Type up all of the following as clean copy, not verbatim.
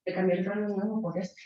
Le cambié el tono nuevo por este.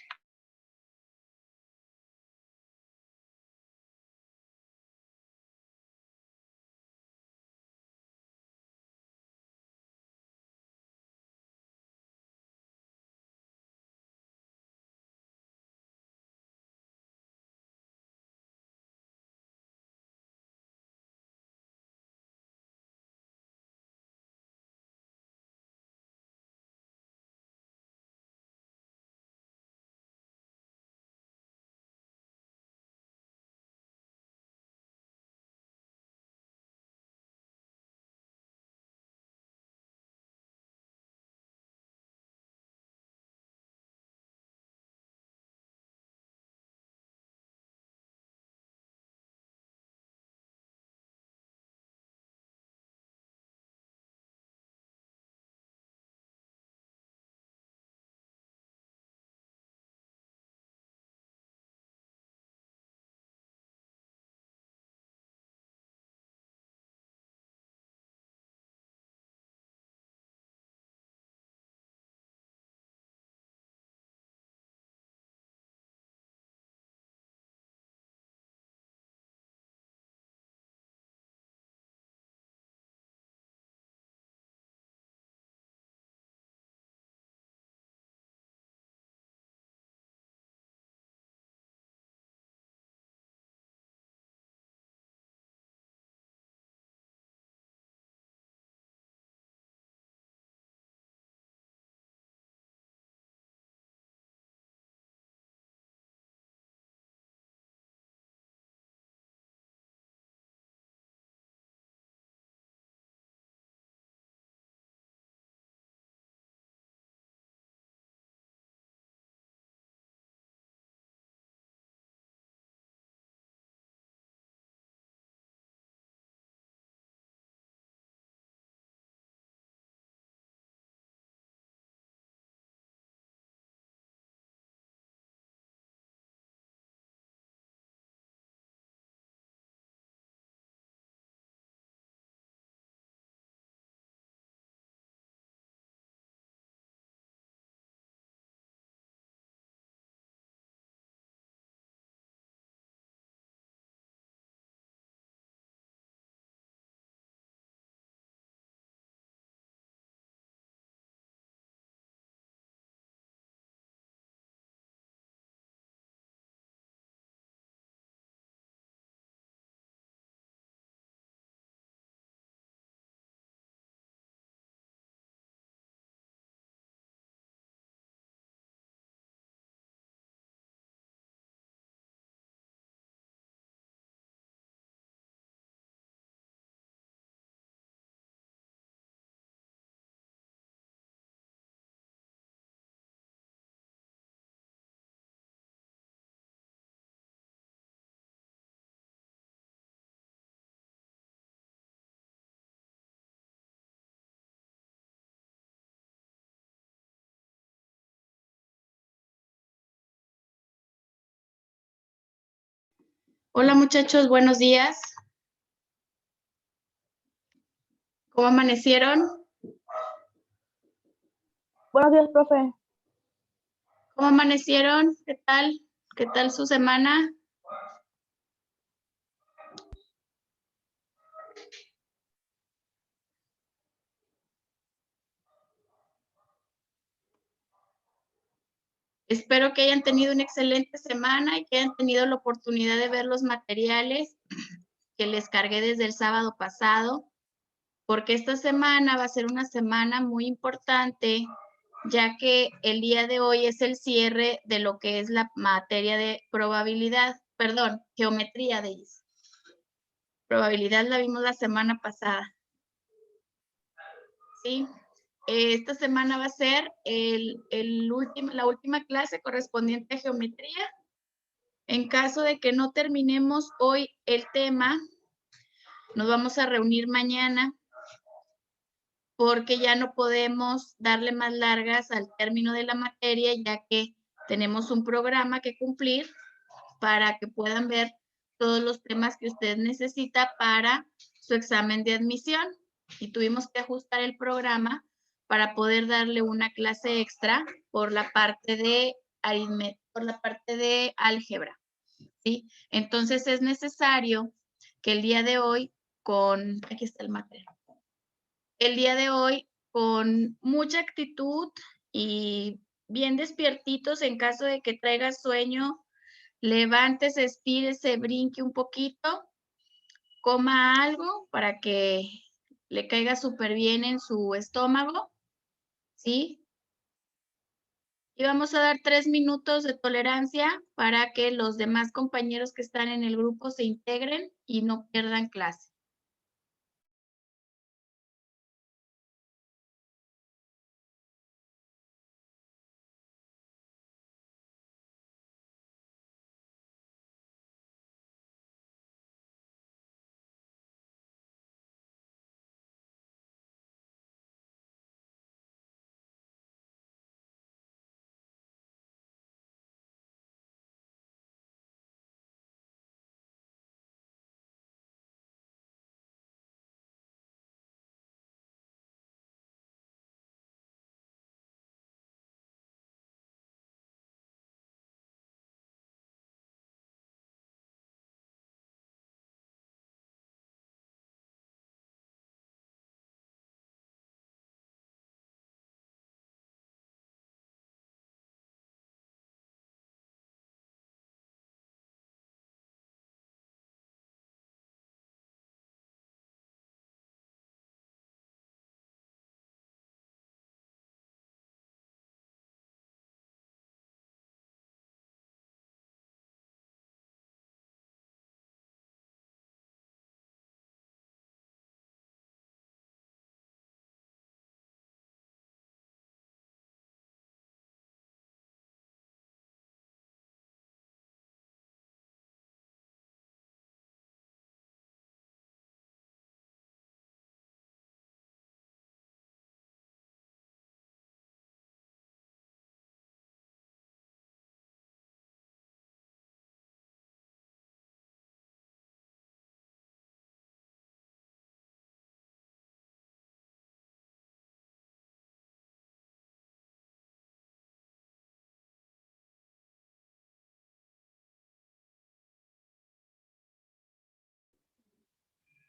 Hola muchachos, buenos días. ¿Cómo amanecieron? Buenos días, profe. ¿Cómo amanecieron? ¿Qué tal? ¿Qué tal su semana? Espero que hayan tenido una excelente semana y que hayan tenido la oportunidad de ver los materiales que les cargué desde el sábado pasado, porque esta semana va a ser una semana muy importante, ya que el día de hoy es el cierre de lo que es la materia de geometría de ellos. Probabilidad la vimos la semana pasada. ¿Sí? Esta semana va a ser la última clase correspondiente a geometría. En caso de que no terminemos hoy el tema, nos vamos a reunir mañana porque ya no podemos darle más largas al término de la materia, ya que tenemos un programa que cumplir para que puedan ver todos los temas que usted necesita para su examen de admisión. Y tuvimos que ajustar el programa para poder darle una clase extra por la parte de álgebra, ¿sí? Entonces es necesario que el día de hoy aquí está el material. El día de hoy con mucha actitud y bien despiertitos en caso de que traiga sueño, levántese, estírese, brinque un poquito, coma algo para que le caiga súper bien en su estómago, ¿sí? Y vamos a dar 3 minutos de tolerancia para que los demás compañeros que están en el grupo se integren y no pierdan clase.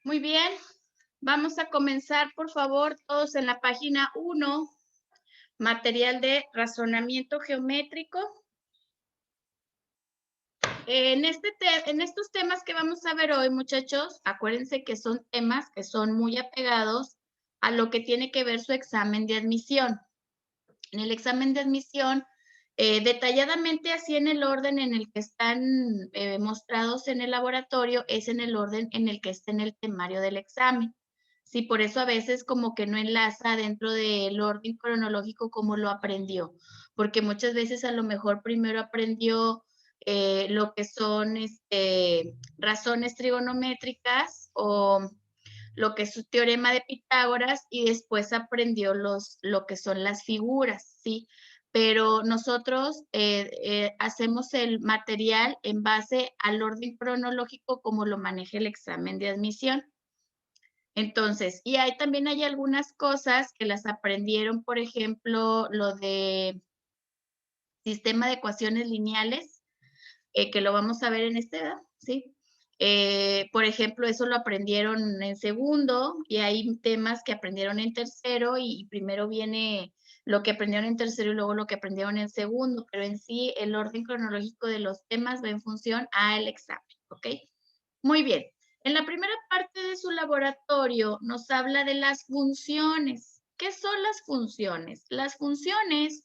Muy bien, vamos a comenzar, por favor, todos en la página 1, material de razonamiento geométrico. En estos temas que vamos a ver hoy, muchachos, acuérdense que son temas que son muy apegados a lo que tiene que ver su examen de admisión. En el examen de admisión, detalladamente así en el orden en el que están mostrados en el laboratorio, es en el orden en el que está en el temario del examen. Sí, por eso a veces como que no enlaza dentro del orden cronológico como lo aprendió, porque muchas veces a lo mejor primero aprendió lo que son razones trigonométricas o lo que es su teorema de Pitágoras y después aprendió lo que son las figuras, ¿sí? Pero nosotros hacemos el material en base al orden cronológico como lo maneja el examen de admisión. Entonces, y también hay algunas cosas que las aprendieron, por ejemplo, lo de sistema de ecuaciones lineales, que lo vamos a ver en esta edad, ¿sí? Por ejemplo, eso lo aprendieron en segundo y hay temas que aprendieron en tercero y primero viene lo que aprendieron en tercero y luego lo que aprendieron en segundo, pero en sí el orden cronológico de los temas va en función al examen, ¿ok? Muy bien. En la primera parte de su laboratorio nos habla de las funciones. ¿Qué son las funciones? Las funciones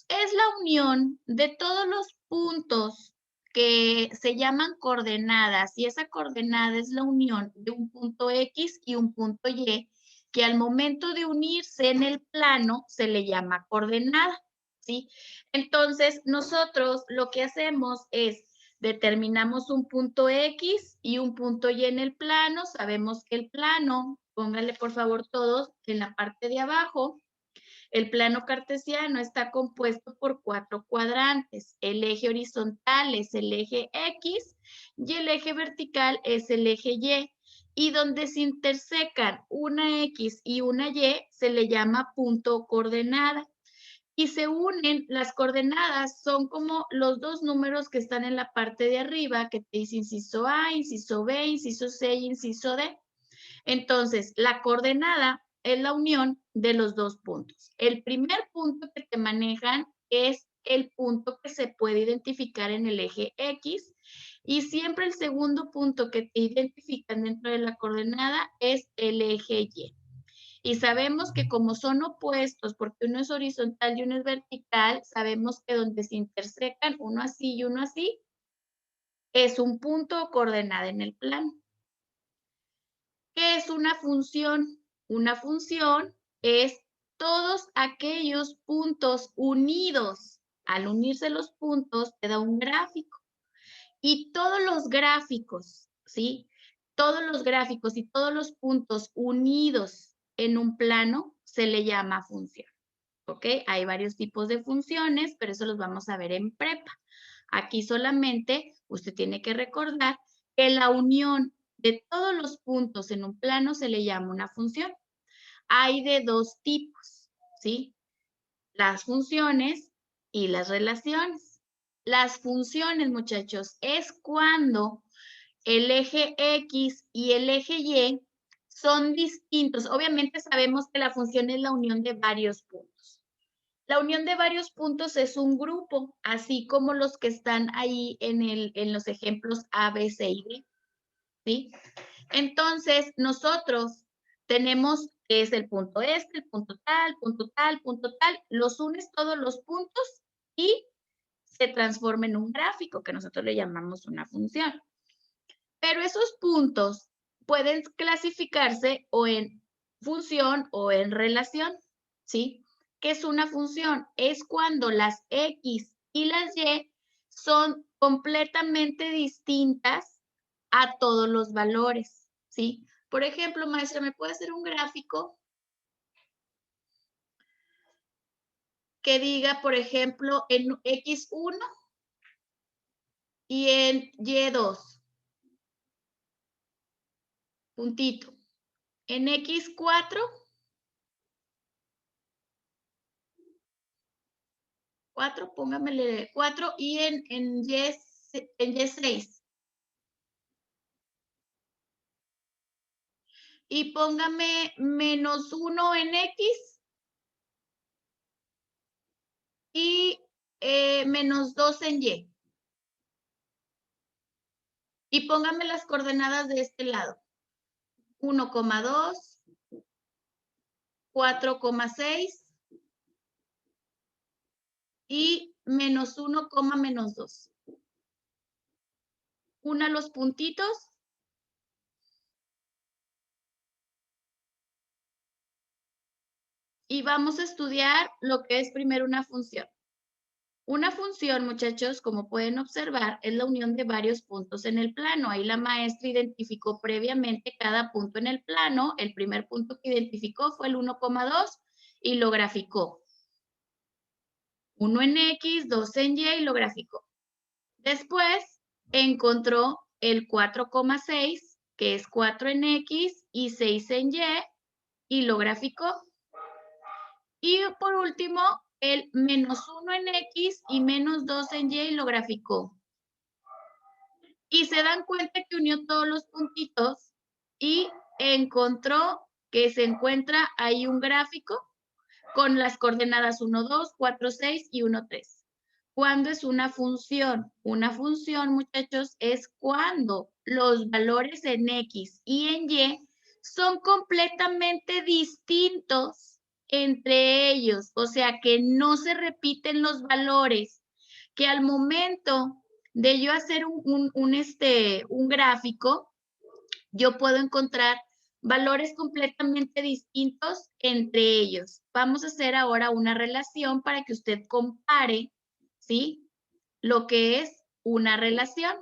es la unión de todos los puntos que se llaman coordenadas y esa coordenada es la unión de un punto X y un punto Y que al momento de unirse en el plano se le llama coordenada, ¿sí? Entonces, nosotros lo que hacemos es determinamos un punto X y un punto Y en el plano. Sabemos que el plano, pónganle por favor todos en la parte de abajo, el plano cartesiano está compuesto por 4 cuadrantes. El eje horizontal es el eje X y el eje vertical es el eje Y. Y donde se intersecan una X y una Y se le llama punto o coordenada. Y se unen, las coordenadas son como los dos números que están en la parte de arriba, que te dice inciso A, inciso B, inciso C y inciso D. Entonces, la coordenada es la unión de los dos puntos. El primer punto que te manejan es el punto que se puede identificar en el eje X y siempre el segundo punto que te identifican dentro de la coordenada es el eje Y. Y sabemos que como son opuestos, porque uno es horizontal y uno es vertical, sabemos que donde se intersecan, uno así y uno así, es un punto o coordenada en el plano. ¿Qué es una función? Una función es todos aquellos puntos unidos. Al unirse los puntos, te da un gráfico. Y todos los gráficos, ¿sí? Todos los gráficos y todos los puntos unidos en un plano se le llama función. ¿Ok? Hay varios tipos de funciones, pero eso los vamos a ver en prepa. Aquí solamente usted tiene que recordar que la unión de todos los puntos en un plano se le llama una función. Hay de dos tipos, ¿sí? Las funciones y las relaciones. Las funciones, muchachos, es cuando el eje X y el eje Y son distintos. Obviamente sabemos que la función es la unión de varios puntos. La unión de varios puntos es un grupo, así como los que están ahí en los ejemplos A, B, C y D, ¿sí? Entonces, nosotros tenemos que es el punto este, el punto tal, los unes todos los puntos y se transforma en un gráfico que nosotros le llamamos una función. Pero esos puntos pueden clasificarse o en función o en relación, ¿sí? ¿Qué es una función? Es cuando las X y las Y son completamente distintas a todos los valores, ¿sí? Por ejemplo, maestra, ¿me puede hacer un gráfico que diga, por ejemplo, en X1 y en Y2? Puntito. En X4, 4, póngamele 4 y en Y6. Y póngame -1 en X y -2 en Y. Y póngame las coordenadas de este lado. 1,2, 4,6 y -1, -2. Una los puntitos. Y vamos a estudiar lo que es primero una función. Una función, muchachos, como pueden observar, es la unión de varios puntos en el plano. Ahí la maestra identificó previamente cada punto en el plano. El primer punto que identificó fue el 1,2 y lo graficó. 1 en X, 2 en Y y lo graficó. Después encontró el 4,6, que es 4 en X y 6 en y lo graficó. Y por último, el -1 en X y -2 en Y lo graficó. Y se dan cuenta que unió todos los puntitos y encontró que se encuentra ahí un gráfico con las coordenadas 1, 2, 4, 6 y 1, 3. ¿Cuándo es una función? Una función, muchachos, es cuando los valores en X y en Y son completamente distintos entre ellos. O sea, que no se repiten los valores, que al momento de yo hacer un gráfico, yo puedo encontrar valores completamente distintos entre ellos. Vamos a hacer ahora una relación para que usted compare, ¿sí? Lo que es una relación.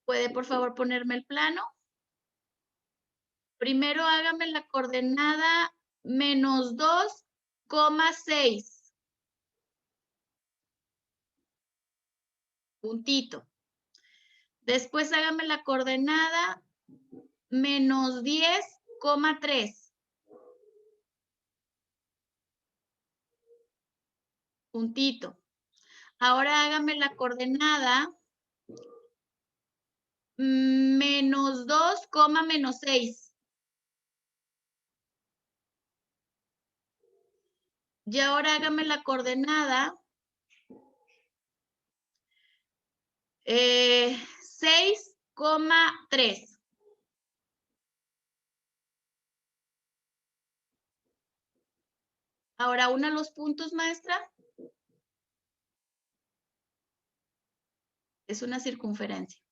¿Puede, por favor, ponerme el plano? Primero hágame la coordenada -2,6. Puntito. Después hágame la coordenada menos 10,3. Puntito. Ahora hágame la coordenada menos 2, menos 6. Y ahora hágame la coordenada 6,3. Ahora una los puntos, maestra. Es una circunferencia.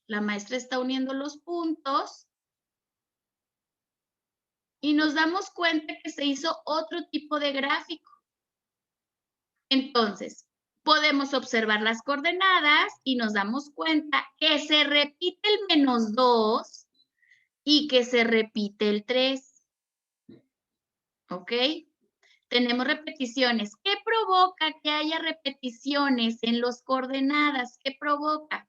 La maestra está uniendo los puntos y nos damos cuenta que se hizo otro tipo de gráfico. Entonces, podemos observar las coordenadas y nos damos cuenta que se repite el menos 2 y que se repite el 3. ¿Ok? Tenemos repeticiones. ¿Qué provoca que haya repeticiones en las coordenadas? ¿Qué provoca?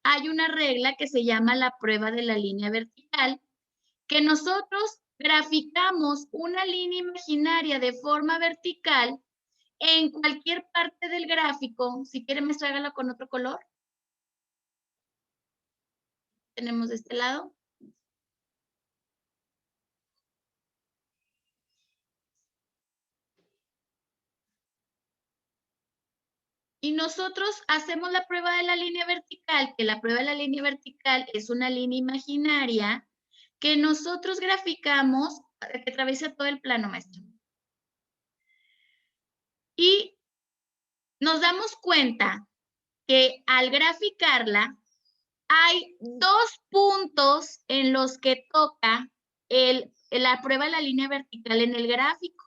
Hay una regla que se llama la prueba de la línea vertical, que nosotros graficamos una línea imaginaria de forma vertical en cualquier parte del gráfico. Si quieren, me hágala con otro color. Tenemos de este lado. Y nosotros hacemos la prueba de la línea vertical, que la prueba de la línea vertical es una línea imaginaria que nosotros graficamos, que atraviesa todo el plano, maestro. Y nos damos cuenta que al graficarla, hay 2 puntos en los que toca la prueba de la línea vertical en el gráfico,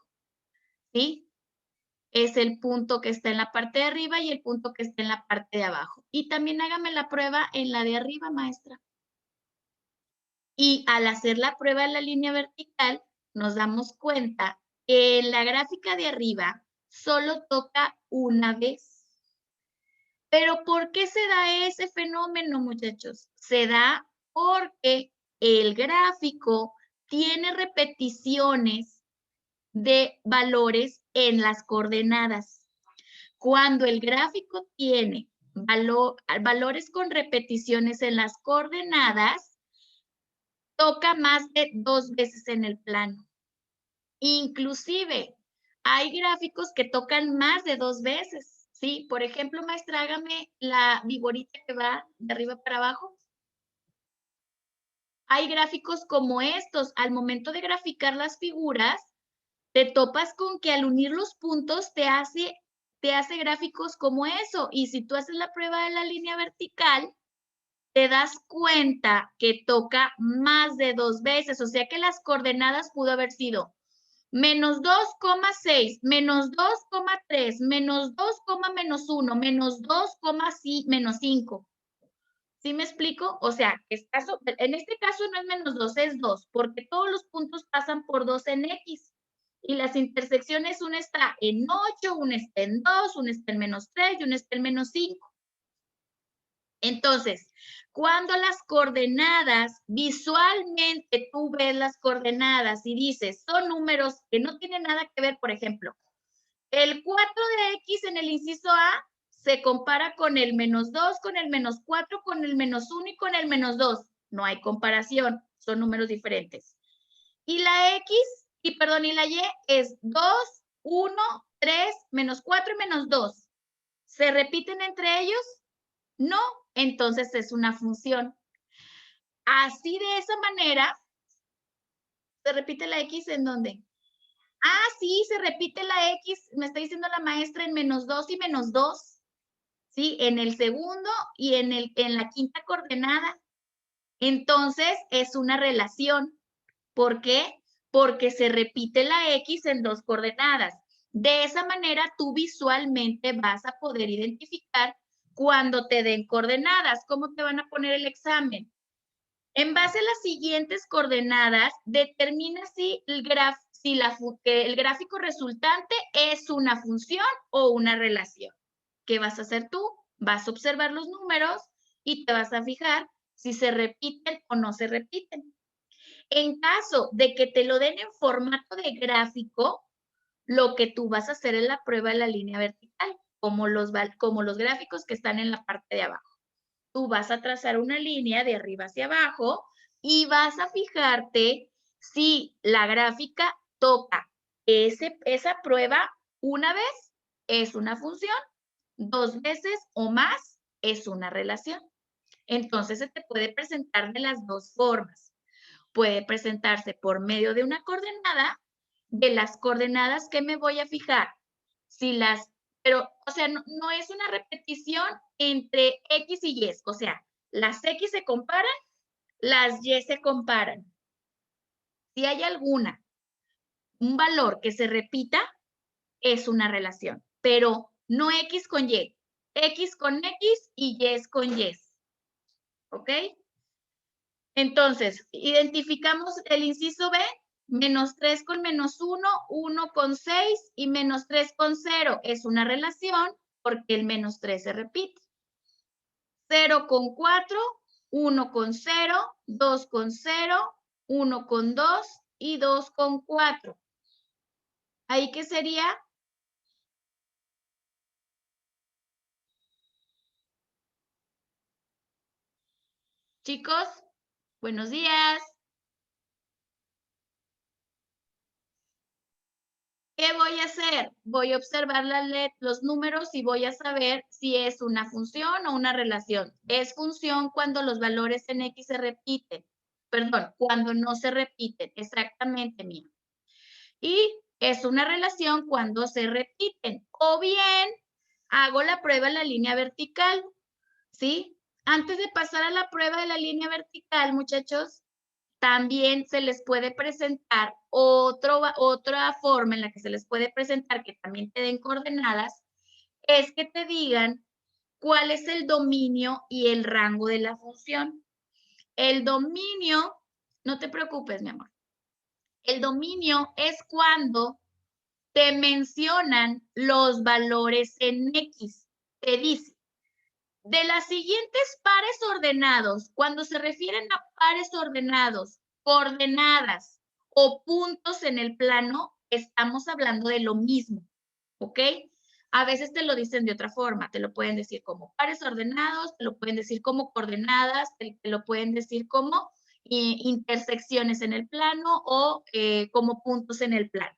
¿sí? Es el punto que está en la parte de arriba y el punto que está en la parte de abajo. Y también hágame la prueba en la de arriba, maestra. Y al hacer la prueba de la línea vertical, nos damos cuenta que en la gráfica de arriba solo toca una vez. Pero ¿por qué se da ese fenómeno, muchachos? Se da porque el gráfico tiene repeticiones de valores en las coordenadas. Cuando el gráfico tiene valores con repeticiones en las coordenadas, toca más de 2 veces en el plano. Inclusive, hay gráficos que tocan más de 2 veces, ¿sí? Por ejemplo, maestra, hágame la viborita que va de arriba para abajo. Hay gráficos como estos. Al momento de graficar las figuras, te topas con que al unir los puntos te hace gráficos como eso. Y si tú haces la prueba de la línea vertical, te das cuenta que toca más de 2 veces. O sea que las coordenadas pudo haber sido menos 2,6, menos 2,3, menos 2, menos 1, menos 2, menos 5. ¿Sí me explico? O sea, en este caso no es menos 2, es 2, porque todos los puntos pasan por 2 en X. Y las intersecciones, una está en 8, una está en 2, una está en menos 3 y una está en menos 5. Entonces, cuando las coordenadas, visualmente tú ves las coordenadas y dices, son números que no tienen nada que ver, por ejemplo, el 4 de X en el inciso A se compara con el menos 2, con el menos 4, con el menos 1 y con el menos 2. No hay comparación, son números diferentes. Y la X, y la Y es 2, 1, 3, menos 4 y menos 2. ¿Se repiten entre ellos? No, entonces es una función. Así de esa manera, ¿se repite la X en dónde? Ah, sí, se repite la X, me está diciendo la maestra, en menos 2 y menos 2. ¿Sí? En el segundo y en la quinta coordenada. Entonces, es una relación. ¿Por qué? Porque se repite la X en 2 coordenadas. De esa manera, tú visualmente vas a poder identificar cuando te den coordenadas. ¿Cómo te van a poner el examen? En base a las siguientes coordenadas, determina si que el gráfico resultante es una función o una relación. ¿Qué vas a hacer tú? Vas a observar los números y te vas a fijar si se repiten o no se repiten. En caso de que te lo den en formato de gráfico, lo que tú vas a hacer es la prueba de la línea vertical, como los gráficos que están en la parte de abajo. Tú vas a trazar una línea de arriba hacia abajo y vas a fijarte si la gráfica toca esa prueba una vez, es una función, 2 veces o más, es una relación. Entonces, se te puede presentar de las dos formas. Puede presentarse por medio de una coordenada, de las coordenadas que me voy a fijar. Pero, o sea, no es una repetición entre X y Y. O sea, las X se comparan, las Y se comparan. Si hay un valor que se repita, es una relación, pero no X con Y. X con X y Y con Y. ¿Ok? Entonces, identificamos el inciso B, -3 con -1, 1 con 6 y -3 con 0. Es una relación porque el -3 se repite. 0 con 4, 1 con 0, 2 con 0, 1 con 2 y 2 con 4. ¿Ahí qué sería? Chicos, buenos días. ¿Qué voy a hacer? Voy a observar los números y voy a saber si es una función o una relación. Es función cuando los valores en X se repiten. Perdón, cuando no se repiten. Exactamente, mía. Y es una relación cuando se repiten. O bien, hago la prueba en la línea vertical. ¿Sí? Antes de pasar a la prueba de la línea vertical, muchachos, también se les puede presentar otra forma en la que se les puede presentar, que también te den coordenadas, es que te digan cuál es el dominio y el rango de la función. El dominio, no te preocupes, mi amor. El dominio es cuando te mencionan los valores en X. Te dice, de las siguientes pares ordenados, cuando se refieren a pares ordenados, coordenadas o puntos en el plano, estamos hablando de lo mismo, ¿ok? A veces te lo dicen de otra forma, te lo pueden decir como pares ordenados, te lo pueden decir como coordenadas, te lo pueden decir como intersecciones en el plano o como puntos en el plano.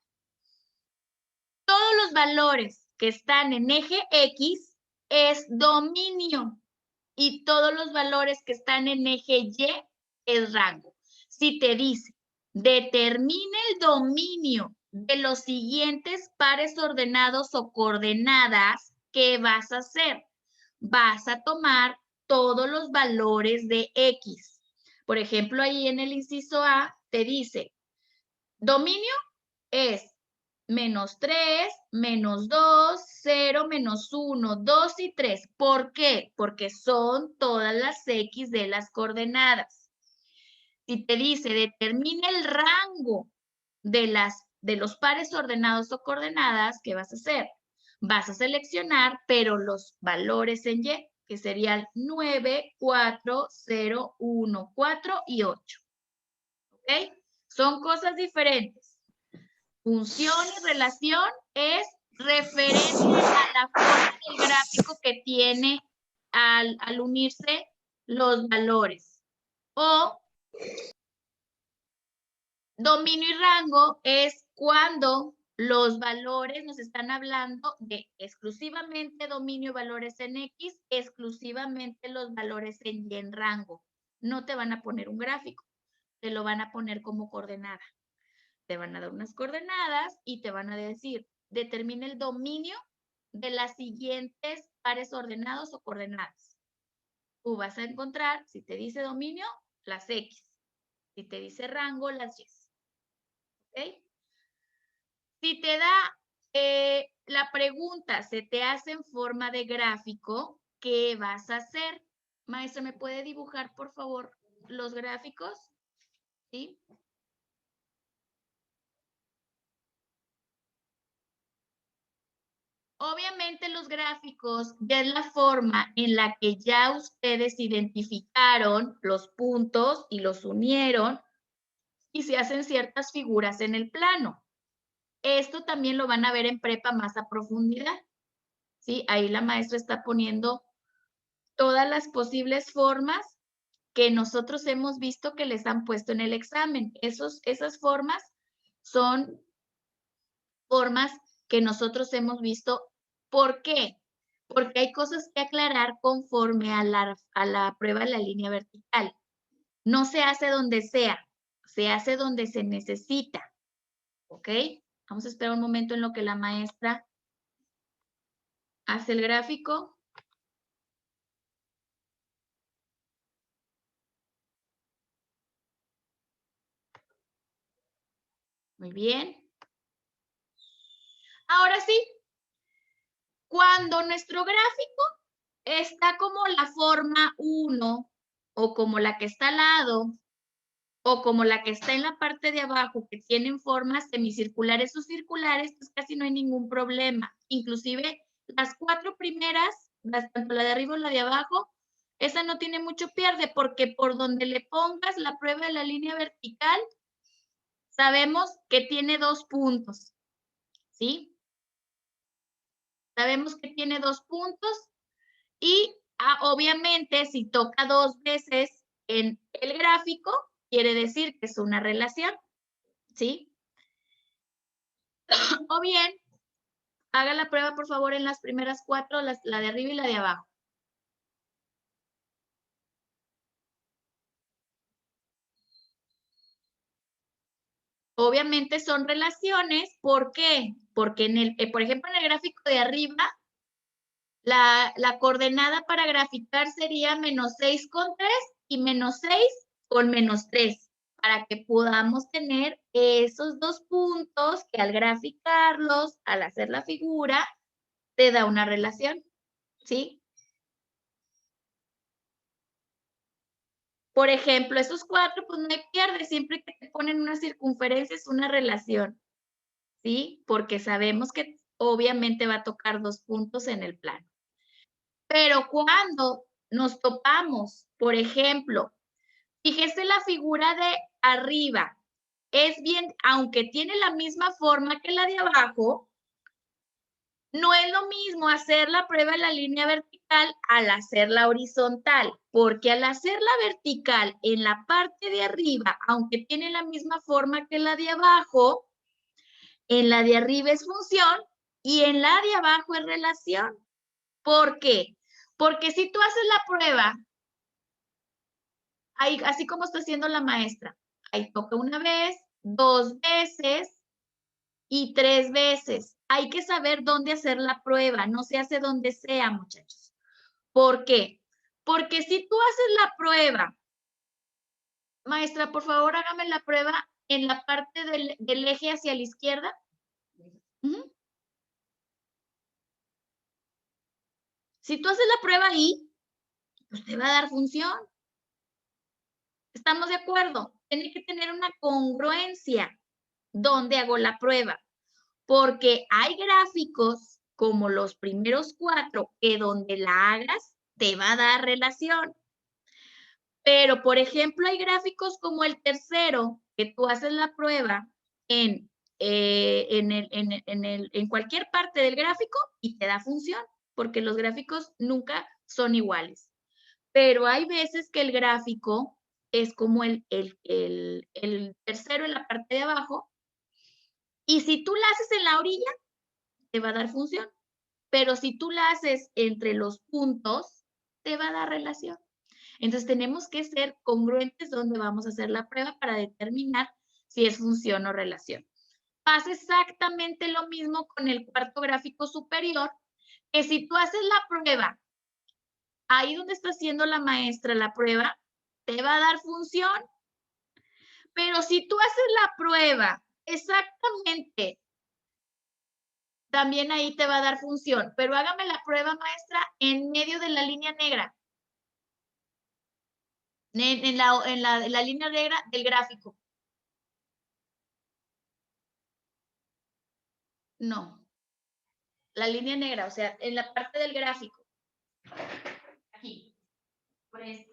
Todos los valores que están en eje X es dominio. Y todos los valores que están en eje Y es rango. Si te dice, determine el dominio de los siguientes pares ordenados o coordenadas, ¿qué vas a hacer? Vas a tomar todos los valores de X. Por ejemplo, ahí en el inciso A te dice, dominio es -3, -2, 0, -1, 2 y 3. ¿Por qué? Porque son todas las X de las coordenadas. Si te dice, determina el rango de los pares ordenados o coordenadas, ¿qué vas a hacer? Vas a seleccionar, pero los valores en Y, que serían 9, 4, 0, 1, 4 y 8. ¿Ok? Son cosas diferentes. Función y relación es referente a la forma del gráfico que tiene al unirse los valores. O dominio y rango es cuando los valores nos están hablando de exclusivamente dominio y valores en X, exclusivamente los valores en Y en rango. No te van a poner un gráfico, te lo van a poner como coordenada. Te van a dar unas coordenadas y te van a decir, determina el dominio de las siguientes pares ordenados o coordenadas. Tú vas a encontrar, si te dice dominio, las X. Si te dice rango, las Y. ¿Ok? Si te da la pregunta, se te hace en forma de gráfico, ¿qué vas a hacer? Maestra, ¿me puede dibujar, por favor, los gráficos? ¿Sí? Obviamente los gráficos ya es la forma en la que ya ustedes identificaron los puntos y los unieron y se hacen ciertas figuras en el plano. Esto también lo van a ver en prepa más a profundidad, ¿sí? Ahí la maestra está poniendo todas las posibles formas que nosotros hemos visto que les han puesto en el examen. Esas formas son formas que nosotros hemos visto. ¿Por qué? Porque hay cosas que aclarar conforme a la prueba de la línea vertical. No se hace donde sea, se hace donde se necesita. ¿Ok? Vamos a esperar un momento en lo que la maestra hace el gráfico. Muy bien. Ahora sí, cuando nuestro gráfico está como la forma 1 o como la que está al lado o como la que está en la parte de abajo, que tienen formas semicirculares o circulares, pues casi no hay ningún problema. Inclusive las 4 primeras, tanto la de arriba o la de abajo, esa no tiene mucho pierde, porque por donde le pongas la prueba de la línea vertical, sabemos que tiene 2 puntos, ¿sí? Sabemos que tiene 2 puntos y obviamente si toca 2 veces en el gráfico, quiere decir que es una relación, ¿sí? O bien, haga la prueba, por favor, en las primeras 4, la de arriba y la de abajo. Obviamente son relaciones, ¿por qué? Porque por ejemplo, en el gráfico de arriba, la coordenada para graficar sería -6 con 3 y -6 con -3, para que podamos tener esos 2 puntos que al graficarlos, al hacer la figura, te da una relación, ¿sí? Por ejemplo, esos 4, pues no hay pierde, siempre que te ponen una circunferencia es una relación, ¿sí? Porque sabemos que obviamente va a tocar 2 puntos en el plano. Pero cuando nos topamos, por ejemplo, fíjese la figura de arriba, es bien, aunque tiene la misma forma que la de abajo, no es lo mismo hacer la prueba en la línea vertical al hacerla horizontal, porque al hacerla vertical en la parte de arriba, aunque tiene la misma forma que la de abajo, en la de arriba es función y en la de abajo es relación. ¿Por qué? Porque si tú haces la prueba, ahí, así como está haciendo la maestra, ahí toca una vez, 2 veces y 3 veces. Hay que saber dónde hacer la prueba, no se hace donde sea, muchachos. ¿Por qué? Porque si tú haces la prueba, maestra, por favor, hágame la prueba en la parte del eje hacia la izquierda. Si tú haces la prueba ahí, pues te va a dar función. ¿Estamos de acuerdo? Tiene que tener una congruencia donde hago la prueba, porque hay gráficos como los primeros 4 que donde la hagas te va a dar relación. Pero, por ejemplo, hay gráficos como el tercero, que tú haces la prueba en cualquier parte del gráfico y te da función, porque los gráficos nunca son iguales. Pero hay veces que el gráfico es como el tercero en la parte de abajo, y si tú la haces en la orilla, te va a dar función. Pero si tú la haces entre los puntos, te va a dar relación. Entonces tenemos que ser congruentes donde vamos a hacer la prueba para determinar si es función o relación. Pasa exactamente lo mismo con el cuarto gráfico superior, que si tú haces la prueba, ahí donde está haciendo la maestra la prueba, te va a dar función. Pero si tú haces la prueba exactamente, también ahí te va a dar función. Pero hágame la prueba, maestra, en medio de la línea negra. En la línea negra del gráfico. No. La línea negra, o sea, en la parte del gráfico. Aquí. Por esto.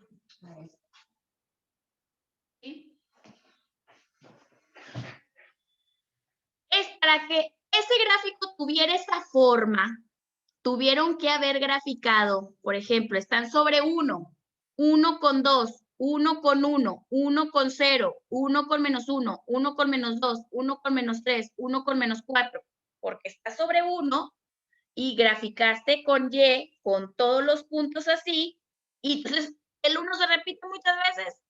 ¿Sí? Es para que ese gráfico tuviera esa forma, tuvieron que haber graficado, por ejemplo, están sobre 1, 1 con 2, 1 con 1, 1 con 0, 1 con menos 1, 1 con menos 2, 1 con menos 3, 1 con menos 4, porque está sobre 1 y graficaste con Y, con todos los puntos así, y entonces el 1 se repite muchas veces.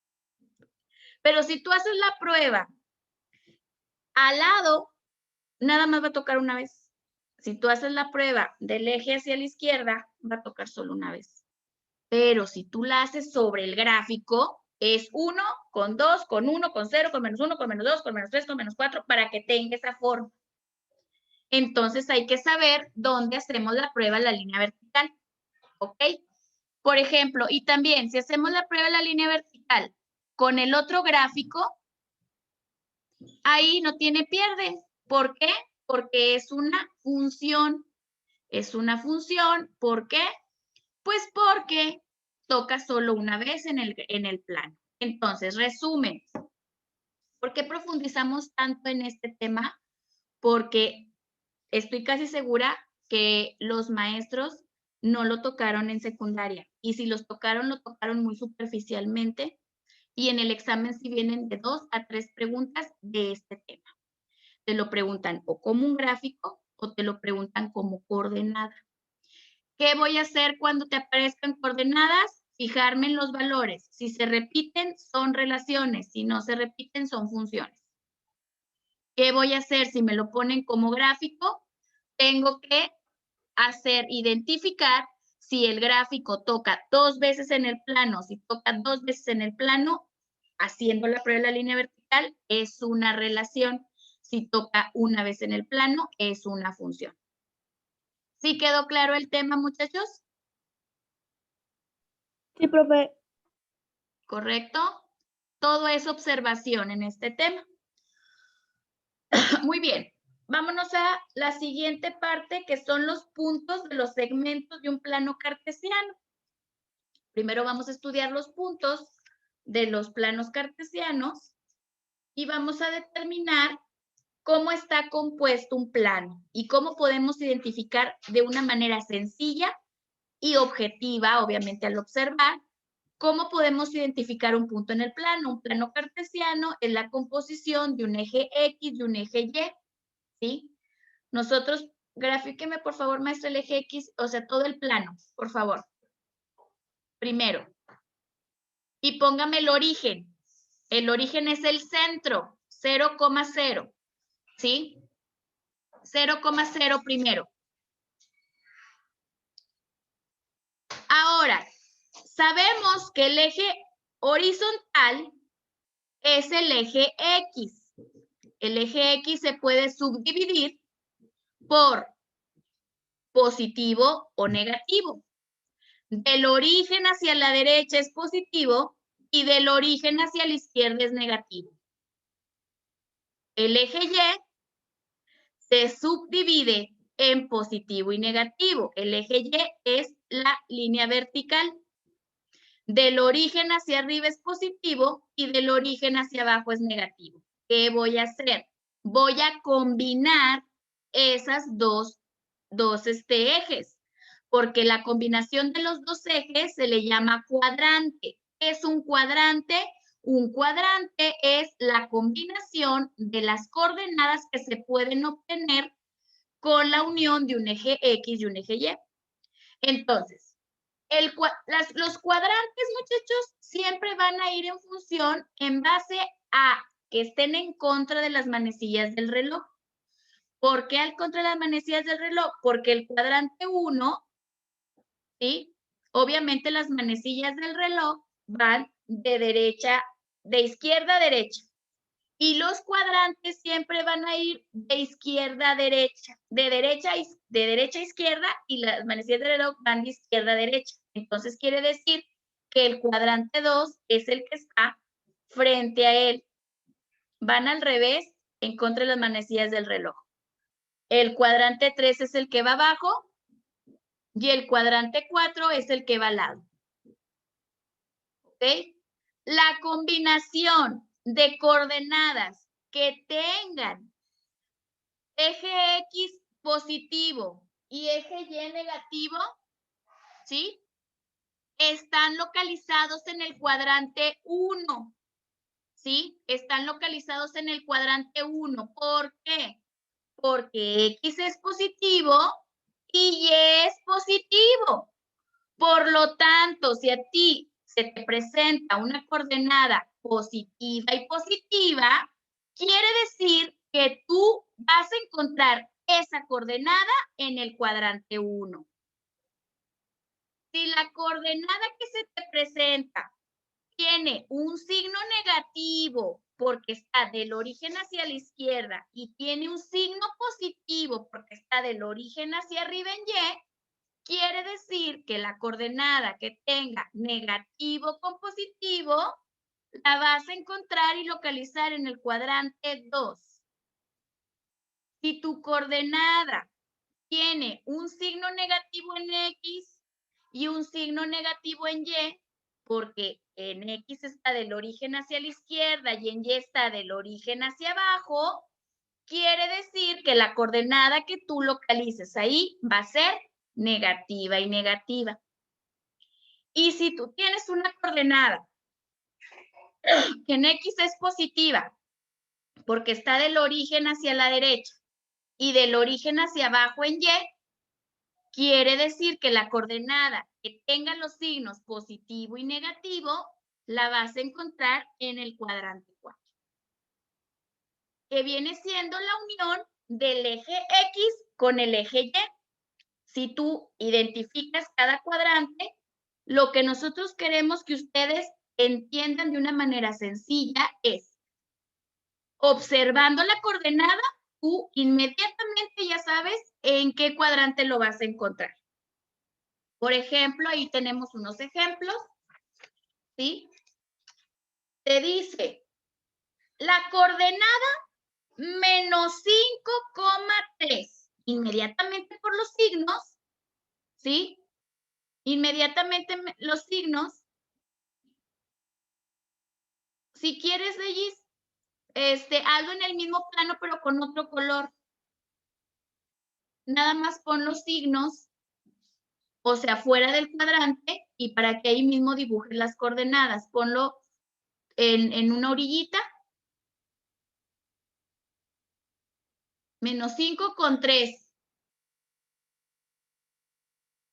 Pero si tú haces la prueba al lado, nada más va a tocar una vez. Si tú haces la prueba del eje hacia la izquierda, va a tocar solo una vez. Pero si tú la haces sobre el gráfico, es 1 con 2, con 1, con 0, con menos 1, con menos 2, con menos 3, con menos 4, para que tenga esa forma. Entonces hay que saber dónde hacemos la prueba de la línea vertical. ¿Ok? Por ejemplo, y también si hacemos la prueba de la línea vertical con el otro gráfico, ahí no tiene pierde. ¿Por qué? Porque es una función. Es una función. ¿Por qué? Pues porque toca solo una vez en el plano. Entonces, resumen. ¿Por qué profundizamos tanto en este tema? Porque estoy casi segura que los maestros no lo tocaron en secundaria. Y si los tocaron, lo tocaron muy superficialmente. Y en el examen sí vienen de 2 a 3 preguntas de este tema. Te lo preguntan o como un gráfico o te lo preguntan como coordenada. ¿Qué voy a hacer cuando te aparezcan coordenadas? Fijarme en los valores. Si se repiten, son relaciones. Si no se repiten, son funciones. ¿Qué voy a hacer si me lo ponen como gráfico? Tengo que identificar si el gráfico toca 2 veces en el plano. Si toca 2 veces en el plano, haciendo la prueba de la línea vertical, es una relación. Si toca una vez en el plano, es una función. ¿Sí quedó claro el tema, muchachos? Sí, profe. ¿Correcto? Todo es observación en este tema. Muy bien. Vámonos a la siguiente parte, que son los puntos de los segmentos de un plano cartesiano. Primero vamos a estudiar los puntos de los planos cartesianos y vamos a determinar cómo está compuesto un plano y cómo podemos identificar de una manera sencilla y objetiva, obviamente al observar, cómo podemos identificar un punto en el plano. Un plano cartesiano es la composición de un eje X y un eje Y, ¿sí? Nosotros, grafíqueme por favor, maestra, el eje X, o sea, todo el plano, por favor. Primero. Y póngame el origen. El origen es el centro, 0,0, ¿sí? 0,0 primero. Ahora, sabemos que el eje horizontal es el eje X. El eje X se puede subdividir por positivo o negativo. Del origen hacia la derecha es positivo y del origen hacia la izquierda es negativo. El eje Y se subdivide en positivo y negativo. El eje Y es la línea vertical. Del origen hacia arriba es positivo y del origen hacia abajo es negativo. ¿Qué voy a hacer? Voy a combinar esas dos ejes, porque la combinación de los dos ejes se le llama cuadrante. ¿Qué es un cuadrante? Un cuadrante es la combinación de las coordenadas que se pueden obtener con la unión de un eje X y un eje Y. Entonces, los cuadrantes, muchachos, siempre van a ir en función en base a que estén en contra de las manecillas del reloj. ¿Por qué al contra de las manecillas del reloj? Porque el cuadrante 1, ¿sí? Obviamente las manecillas del reloj van de izquierda a derecha. Y los cuadrantes siempre van a ir de izquierda a derecha, de derecha a izquierda, y las manecillas del reloj van de izquierda a derecha. Entonces quiere decir que el cuadrante 2 es el que está frente a él. Van al revés en contra de las manecillas del reloj. El cuadrante 3 es el que va abajo y el cuadrante 4 es el que va al lado. ¿Ok? La combinación de coordenadas que tengan eje X positivo y eje Y negativo, ¿sí? Están localizados en el cuadrante 1, ¿sí? Están localizados en el cuadrante 1. ¿Por qué? Porque X es positivo y Y es positivo. Por lo tanto, si a ti se te presenta una coordenada positiva y positiva, quiere decir que tú vas a encontrar esa coordenada en el cuadrante 1. Si la coordenada que se te presenta tiene un signo negativo porque está del origen hacia la izquierda y tiene un signo positivo porque está del origen hacia arriba en Y, quiere decir que la coordenada que tenga negativo con positivo la vas a encontrar y localizar en el cuadrante 2. Si tu coordenada tiene un signo negativo en X y un signo negativo en Y, porque en X está del origen hacia la izquierda y en Y está del origen hacia abajo, quiere decir que la coordenada que tú localices ahí va a ser negativa y negativa. Y si tú tienes una coordenada que en X es positiva, porque está del origen hacia la derecha y del origen hacia abajo en Y, quiere decir que la coordenada que tenga los signos positivo y negativo la vas a encontrar en el cuadrante 4, que viene siendo la unión del eje X con el eje Y. Si tú identificas cada cuadrante, lo que nosotros queremos que ustedes entiendan de una manera sencilla es, observando la coordenada, tú inmediatamente ya sabes en qué cuadrante lo vas a encontrar. Por ejemplo, ahí tenemos unos ejemplos, ¿sí? Te dice, la coordenada menos 5,3, inmediatamente por los signos, ¿sí? Inmediatamente los signos. Si quieres, Regis, hazlo en el mismo plano, pero con otro color. Nada más pon los signos, o sea, fuera del cuadrante, y para que ahí mismo dibujes las coordenadas. Ponlo en una orillita. Menos 5,3.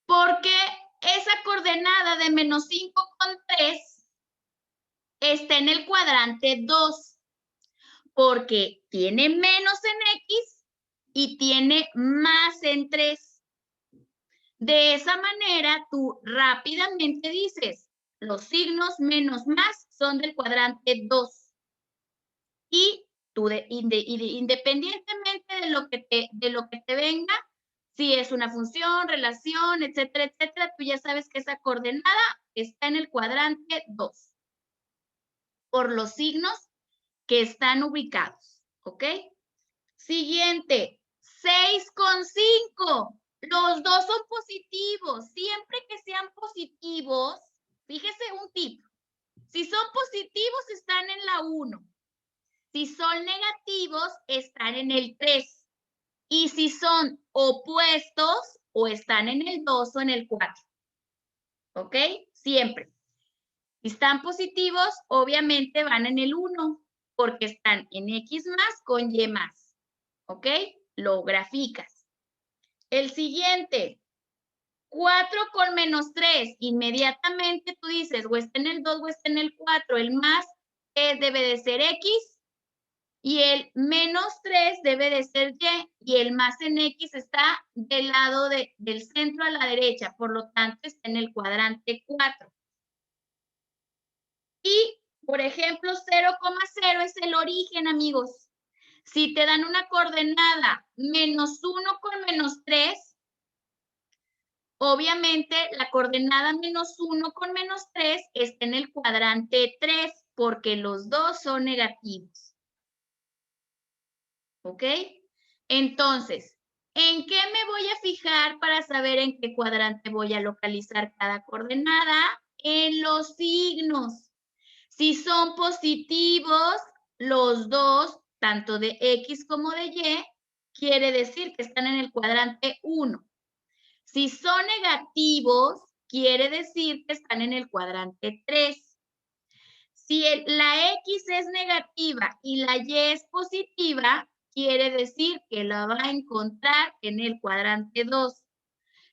Porque esa coordenada de menos 5,3 está en el cuadrante 2. Porque tiene menos en X y tiene más en 3. De esa manera, tú rápidamente dices, los signos menos más son del cuadrante 2. Y tú, independientemente de lo que te venga, si es una función, relación, etcétera, etcétera, tú ya sabes que esa coordenada está en el cuadrante 2. Por los signos que están ubicados, ¿ok? Siguiente, 6,5. Los dos son positivos. Siempre que sean positivos, fíjese un tip. Si son positivos, están en la 1. Si son negativos, están en el 3. Y si son opuestos, o están en el 2 o en el 4. ¿Ok? Siempre. Si están positivos, obviamente van en el 1, porque están en X más con Y más. ¿Ok? Lo graficas. El siguiente, 4 con menos 3. Inmediatamente tú dices, o está en el 2 o está en el 4. El más debe de ser X y el menos 3 debe de ser Y. Y el más en X está del lado del centro a la derecha. Por lo tanto, está en el cuadrante 4. Y, por ejemplo, 0,0 es el origen, amigos. Si te dan una coordenada menos 1 con menos 3, obviamente la coordenada menos 1 con menos 3 está en el cuadrante 3 porque los dos son negativos. ¿Ok? Entonces, ¿En qué me voy a fijar para saber en qué cuadrante voy a localizar cada coordenada? En los signos. Si son positivos, los dos, tanto de X como de Y, quiere decir que están en el cuadrante 1. Si son negativos, quiere decir que están en el cuadrante 3. Si la X es negativa y la Y es positiva, quiere decir que la va a encontrar en el cuadrante 2.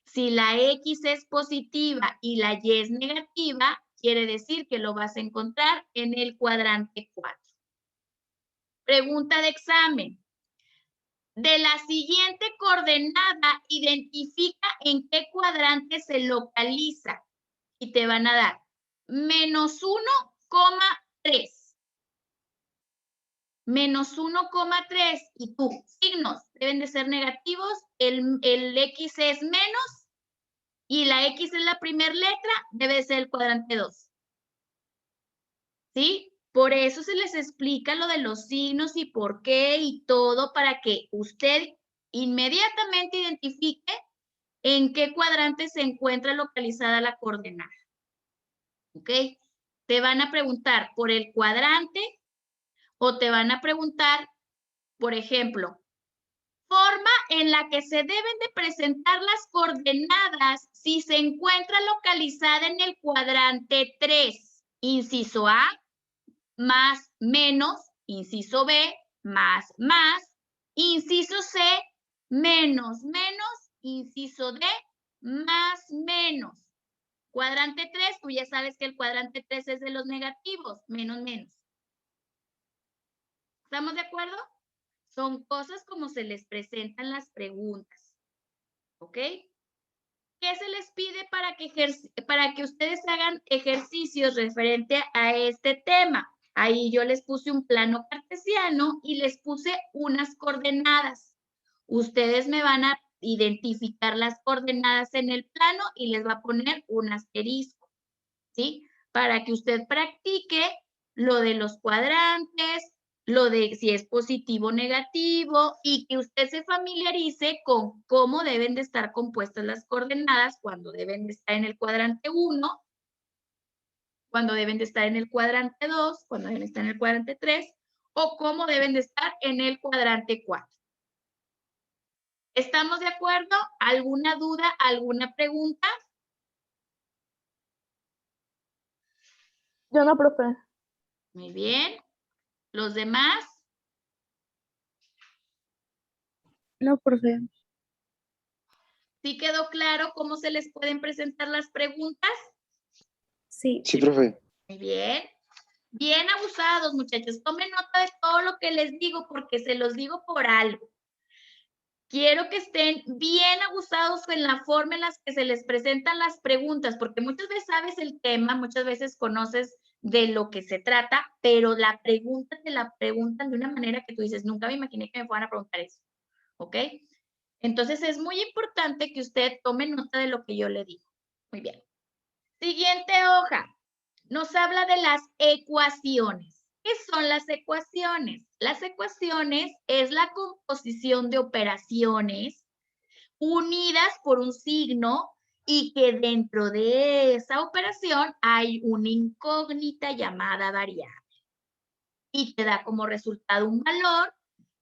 Si la X es positiva y la Y es negativa, quiere decir que lo vas a encontrar en el cuadrante 4. Pregunta de examen. De la siguiente coordenada, identifica en qué cuadrante se localiza. Y te van a dar menos 1,3. Menos 1,3. Y tú, signos deben de ser negativos. El X es menos. Y la X es la primera letra, debe ser el cuadrante 2. ¿Sí? Por eso se les explica lo de los signos y por qué y todo para que usted inmediatamente identifique en qué cuadrante se encuentra localizada la coordenada. ¿Ok? Te van a preguntar por el cuadrante o te van a preguntar, por ejemplo, forma en la que se deben de presentar las coordenadas si se encuentra localizada en el cuadrante 3. Inciso A, más, menos. Inciso B, más, más. Inciso C, menos, menos. Inciso D, más, menos. Cuadrante 3, tú ya sabes que el cuadrante 3 es de los negativos, menos, menos. ¿Estamos de acuerdo? Son cosas como se les presentan las preguntas. ¿Ok? ¿Qué se les pide para que ustedes hagan ejercicios referente a este tema? Ahí yo les puse un plano cartesiano y les puse unas coordenadas. Ustedes me van a identificar las coordenadas en el plano y les va a poner un asterisco, ¿sí? Para que usted practique lo de los cuadrantes, lo de si es positivo o negativo y que usted se familiarice con cómo deben de estar compuestas las coordenadas, cuando deben de estar en el cuadrante 1, cuando deben de estar en el cuadrante 2, cuando deben estar en el cuadrante 3 o cómo deben de estar en el cuadrante 4. ¿Estamos de acuerdo? ¿Alguna duda, alguna pregunta? Yo no, profe. Muy bien. ¿Los demás? No, profe. ¿Sí quedó claro cómo se les pueden presentar las preguntas? Sí. Sí, profe. Muy bien. Bien abusados, muchachos. Tomen nota de todo lo que les digo porque se los digo por algo. Quiero que estén bien abusados en la forma en la que se les presentan las preguntas, porque muchas veces sabes el tema, muchas veces conoces de lo que se trata, pero la pregunta te la preguntan de una manera que tú dices, nunca me imaginé que me fueran a preguntar eso. ¿Ok? Entonces es muy importante que usted tome nota de lo que yo le digo. Muy bien. Siguiente hoja. Nos habla de las ecuaciones. ¿Qué son las ecuaciones? Las ecuaciones es la composición de operaciones unidas por un signo y que dentro de esa operación hay una incógnita llamada variable. Y te da como resultado un valor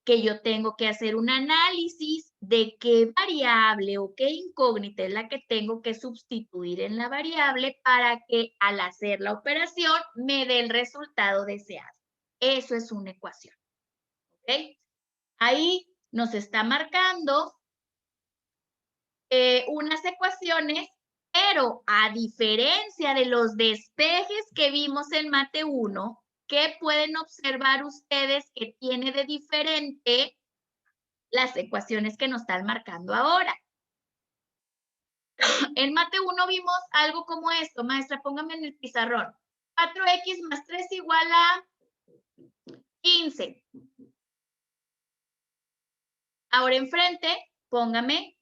que yo tengo que hacer un análisis de qué variable o qué incógnita es la que tengo que sustituir en la variable para que al hacer la operación me dé el resultado deseado. Eso es una ecuación. ¿Ok? Ahí nos está marcando unas ecuaciones, pero a diferencia de los despejes que vimos en Mate 1, ¿qué pueden observar ustedes que tiene de diferente las ecuaciones que nos están marcando ahora? En Mate 1 vimos algo como esto. Maestra, póngame en el pizarrón. 4x más 3 igual a 15. Ahora enfrente, póngame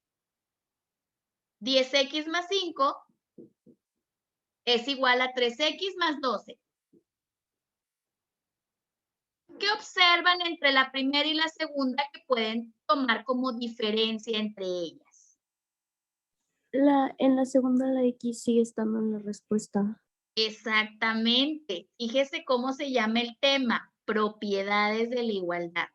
10x más 5 es igual a 3x más 12. ¿Qué observan entre la primera y la segunda que pueden tomar como diferencia entre ellas? En la segunda la X sigue estando en la respuesta. Exactamente. Fíjese cómo se llama el tema, propiedades de la igualdad.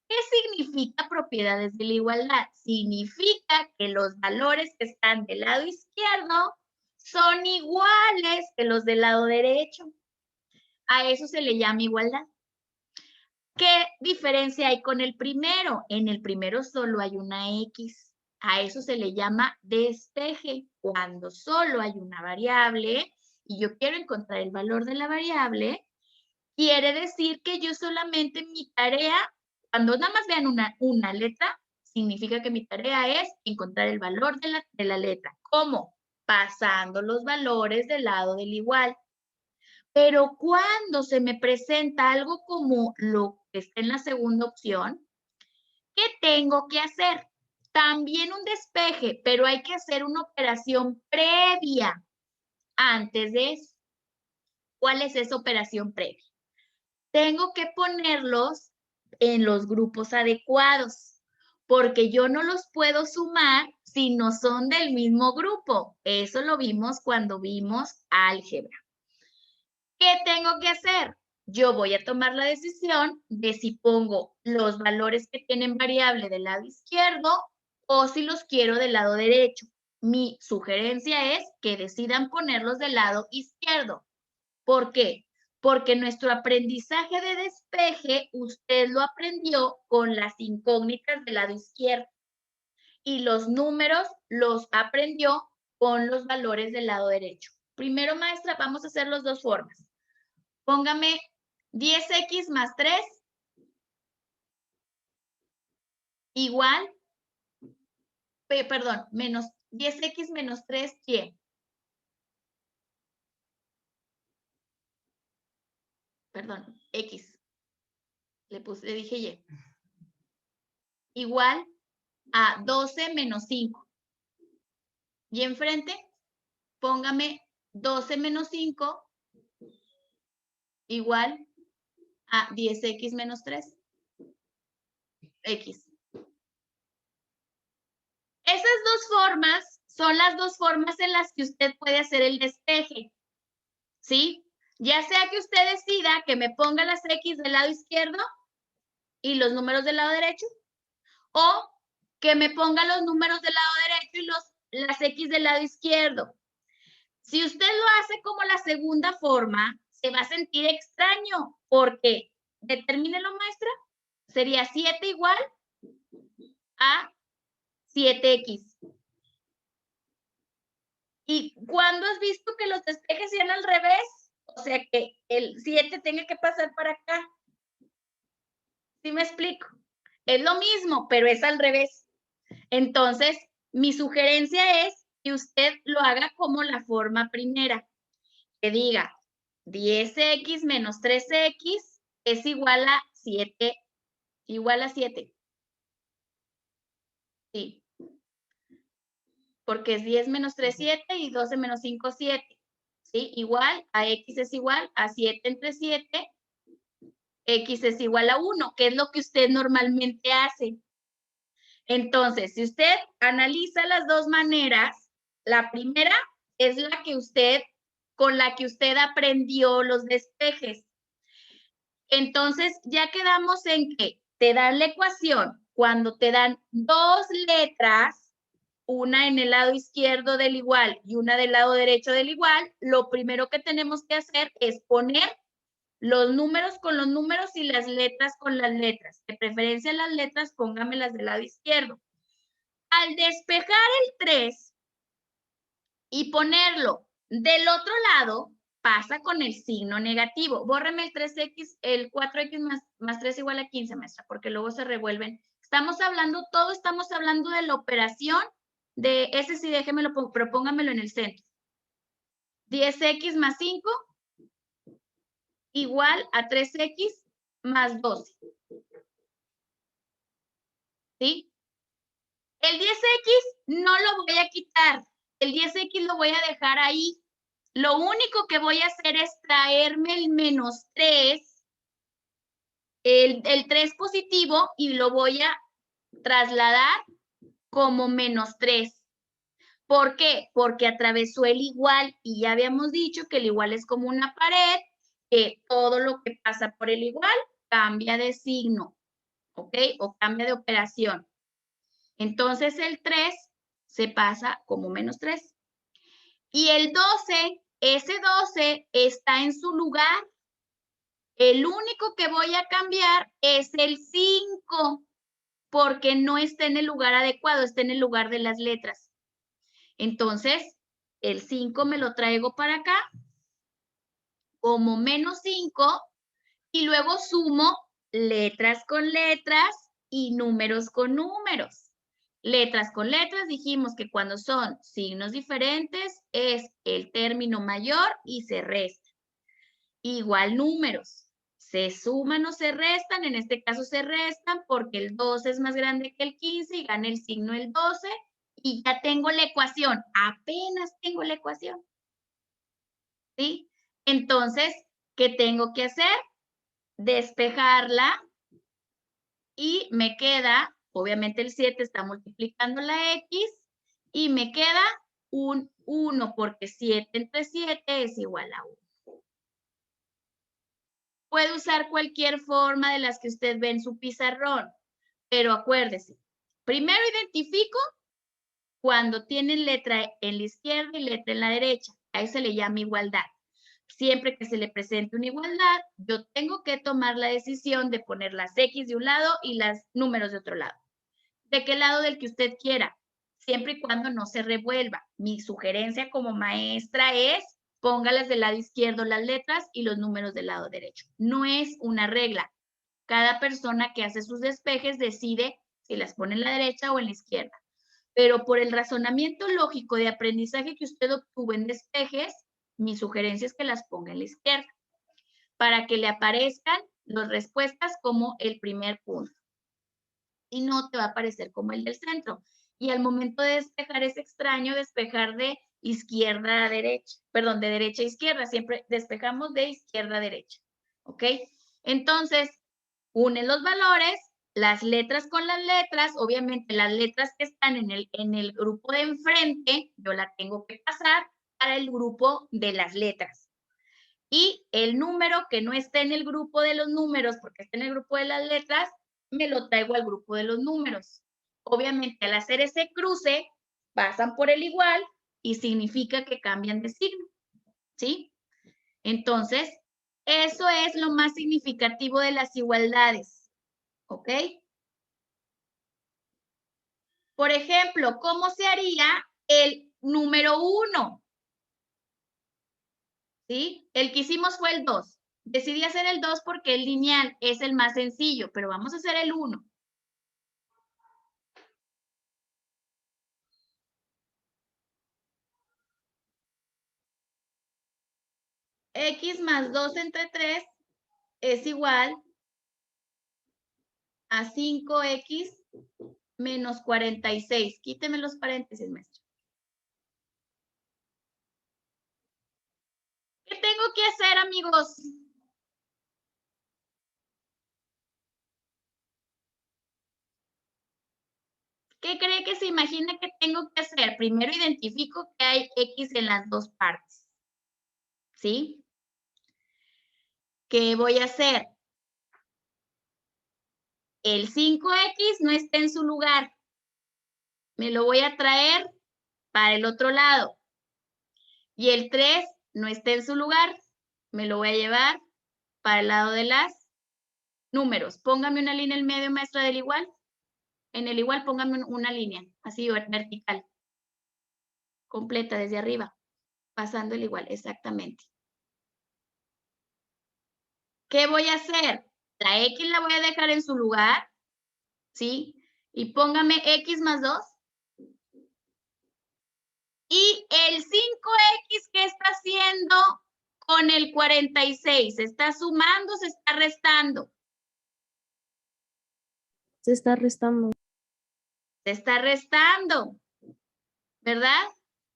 ¿Qué significa propiedades de la igualdad? Significa que los valores que están del lado izquierdo son iguales que los del lado derecho. A eso se le llama igualdad. ¿Qué diferencia hay con el primero? En el primero solo hay una X. A eso se le llama despeje. Cuando solo hay una variable y yo quiero encontrar el valor de la variable, quiere decir que yo solamente mi tarea, cuando nada más vean una letra, significa que mi tarea es encontrar el valor de la letra. ¿Cómo? Pasando los valores del lado del igual. Pero cuando se me presenta algo como lo que está en la segunda opción, ¿qué tengo que hacer? También un despeje, pero hay que hacer una operación previa antes de eso. ¿Cuál es esa operación previa? Tengo que ponerlos en los grupos adecuados, porque yo no los puedo sumar si no son del mismo grupo. Eso lo vimos cuando vimos álgebra. ¿Qué tengo que hacer? Yo voy a tomar la decisión de si pongo los valores que tienen variable del lado izquierdo o si los quiero del lado derecho. Mi sugerencia es que decidan ponerlos del lado izquierdo. ¿Por qué? Porque nuestro aprendizaje de despeje, usted lo aprendió con las incógnitas del lado izquierdo y los números los aprendió con los valores del lado derecho. Primero, maestra, vamos a hacer las dos formas. Póngame 10x más 3 igual, perdón, menos 10x menos 3, ¿qué? Perdón, x. Le dije y. Igual a 12 menos 5. Y enfrente, póngame 12 menos 5 igual a 10x menos 3. X. Esas dos formas son las dos formas en las que usted puede hacer el despeje. ¿Sí? Ya sea que usted decida que me ponga las X del lado izquierdo y los números del lado derecho, o que me ponga los números del lado derecho y las X del lado izquierdo. Si usted lo hace como la segunda forma, se va a sentir extraño, porque, determínelo, maestra, sería 7 igual a 7X. ¿Y cuándo has visto que los despejes sean al revés? O sea, que el 7 tenga que pasar para acá. ¿Sí me explico? Es lo mismo, pero es al revés. Entonces, mi sugerencia es que usted lo haga como la forma primera. Que diga 10x menos 3x es igual a 7. Igual a 7. Sí. Porque es 10 menos 3, 7 y 12 menos 5, 7. ¿Sí? Igual a x es igual a 7 entre 7. X es igual a 1, que es lo que usted normalmente hace. Entonces, si usted analiza las dos maneras, la primera es la que con la que usted aprendió los despejes. Entonces, ya quedamos en que te dan la ecuación cuando te dan dos letras, una en el lado izquierdo del igual y una del lado derecho del igual, lo primero que tenemos que hacer es poner los números con los números y las letras con las letras. De preferencia las letras, póngamelas del lado izquierdo. Al despejar el 3 y ponerlo del otro lado, pasa con el signo negativo. Bórreme el 3x, el 4x más 3 igual a 15, maestra, porque luego se revuelven. Estamos hablando de la operación de ese sí, déjemelo, pero póngamelo en el centro. 10x más 5 igual a 3x más 12. ¿Sí? El 10x no lo voy a quitar. El 10x lo voy a dejar ahí. Lo único que voy a hacer es traerme el menos 3 el 3 positivo y lo voy a trasladar como -3. ¿Por qué? Porque atravesó el igual y ya habíamos dicho que el igual es como una pared, que todo lo que pasa por el igual cambia de signo, ¿ok? O cambia de operación. Entonces el 3 se pasa como -3. Y el 12, ese 12 está en su lugar. El único que voy a cambiar es el 5, porque no está en el lugar adecuado, está en el lugar de las letras. Entonces, el 5 me lo traigo para acá como -5 y luego sumo letras con letras y números con números. Letras con letras dijimos que cuando son signos diferentes es el término mayor y se resta. Igual números. Se suman o se restan, en este caso se restan porque el 12 es más grande que el 15 y gana el signo el 12 y ya tengo la ecuación, apenas tengo la ecuación. ¿Sí? Entonces, ¿qué tengo que hacer? Despejarla y me queda, obviamente el 7 está multiplicando la X y me queda un 1 porque 7 entre 7 es igual a 1. Puede usar cualquier forma de las que usted ve en su pizarrón, pero acuérdese, primero identifico cuando tienen letra en la izquierda y letra en la derecha. A eso se le llama igualdad. Siempre que se le presente una igualdad, yo tengo que tomar la decisión de poner las X de un lado y los números de otro lado. ¿De qué lado del que usted quiera? Siempre y cuando no se revuelva. Mi sugerencia como maestra es póngalas del lado izquierdo las letras y los números del lado derecho. No es una regla. Cada persona que hace sus despejes decide si las pone en la derecha o en la izquierda. Pero por el razonamiento lógico de aprendizaje que usted obtuvo en despejes, mi sugerencia es que las ponga en la izquierda para que le aparezcan las respuestas como el primer punto. Y no te va a aparecer como el del centro. Y al momento de despejar es extraño despejar de izquierda a derecha, perdón, de derecha a izquierda, siempre despejamos de izquierda a derecha, ¿ok? Entonces, une los valores, las letras con las letras, obviamente las letras que están en el grupo de enfrente, yo la tengo que pasar para el grupo de las letras. Y el número que no esté en el grupo de los números, porque está en el grupo de las letras, me lo traigo al grupo de los números. Obviamente, al hacer ese cruce, pasan por el igual y significa que cambian de signo, ¿sí? Entonces, eso es lo más significativo de las igualdades, ¿ok? Por ejemplo, ¿cómo se haría el número 1? ¿Sí? El que hicimos fue el 2. Decidí hacer el 2 porque el lineal es el más sencillo, pero vamos a hacer el 1. X más 2 entre 3 es igual a 5X menos 46. Quíteme los paréntesis, maestro. ¿Qué tengo que hacer, amigos? ¿Qué cree que se imagina que tengo que hacer? Primero identifico que hay X en las dos partes. ¿Sí? ¿Qué voy a hacer? El 5X no está en su lugar. Me lo voy a traer para el otro lado. Y el 3 no está en su lugar. Me lo voy a llevar para el lado de las números. Póngame una línea en medio, maestra, del igual. En el igual póngame una línea, así vertical. Completa desde arriba. Pasando el igual, exactamente. ¿Qué voy a hacer? La X la voy a dejar en su lugar, ¿sí? Y póngame X más 2. Y el 5X, ¿qué está haciendo con el 46? ¿Se está sumando o se está restando? Se está restando. Se está restando, ¿verdad?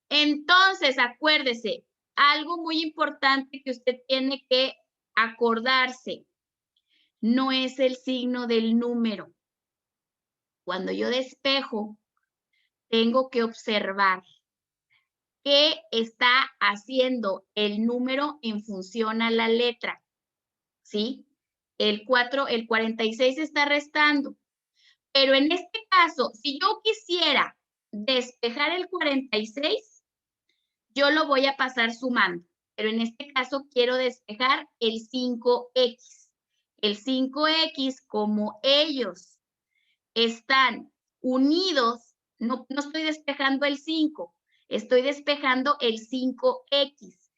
Entonces, acuérdese, algo muy importante que usted tiene que acordarse. no es el signo del número. Cuando yo despejo, tengo que observar qué está haciendo el número en función a la letra, ¿sí? El 46 está restando. Pero en este caso, si yo quisiera despejar el 46, yo lo voy a pasar sumando. Pero en este caso quiero despejar el 5X. El 5X, como ellos están unidos, no estoy despejando el 5, estoy despejando el 5X.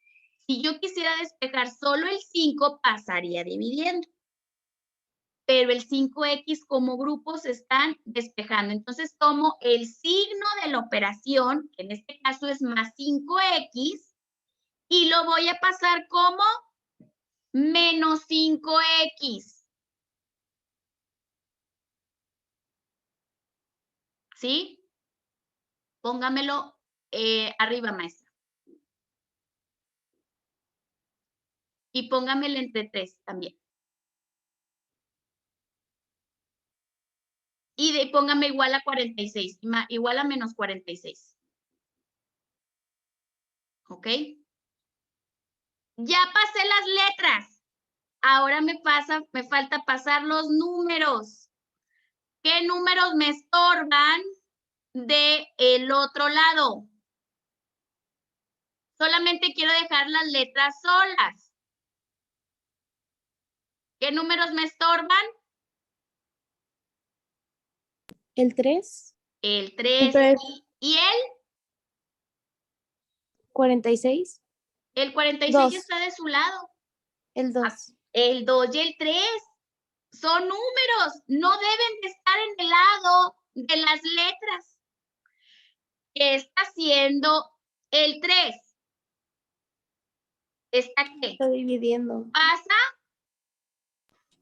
Si yo quisiera despejar solo el 5, pasaría dividiendo. Pero el 5X como grupo se están despejando. Entonces tomo el signo de la operación, que en este caso es más 5X, y lo voy a pasar como menos 5X. ¿Sí? Póngamelo arriba, maestra. Y póngamelo entre 3 también. Y póngame igual a 46, igual a menos 46. ¿Ok? Ya pasé las letras. Ahora me falta pasar los números. ¿Qué números me estorban del otro lado? Solamente quiero dejar las letras solas. ¿Qué números me estorban? El 3. El 3. ¿Y el? 46. El 46 2. está de su lado. El 2. El 2 y el 3 son números. No deben de estar en el lado de las letras. ¿Qué está haciendo el 3? ¿Está qué? Está dividiendo. Pasa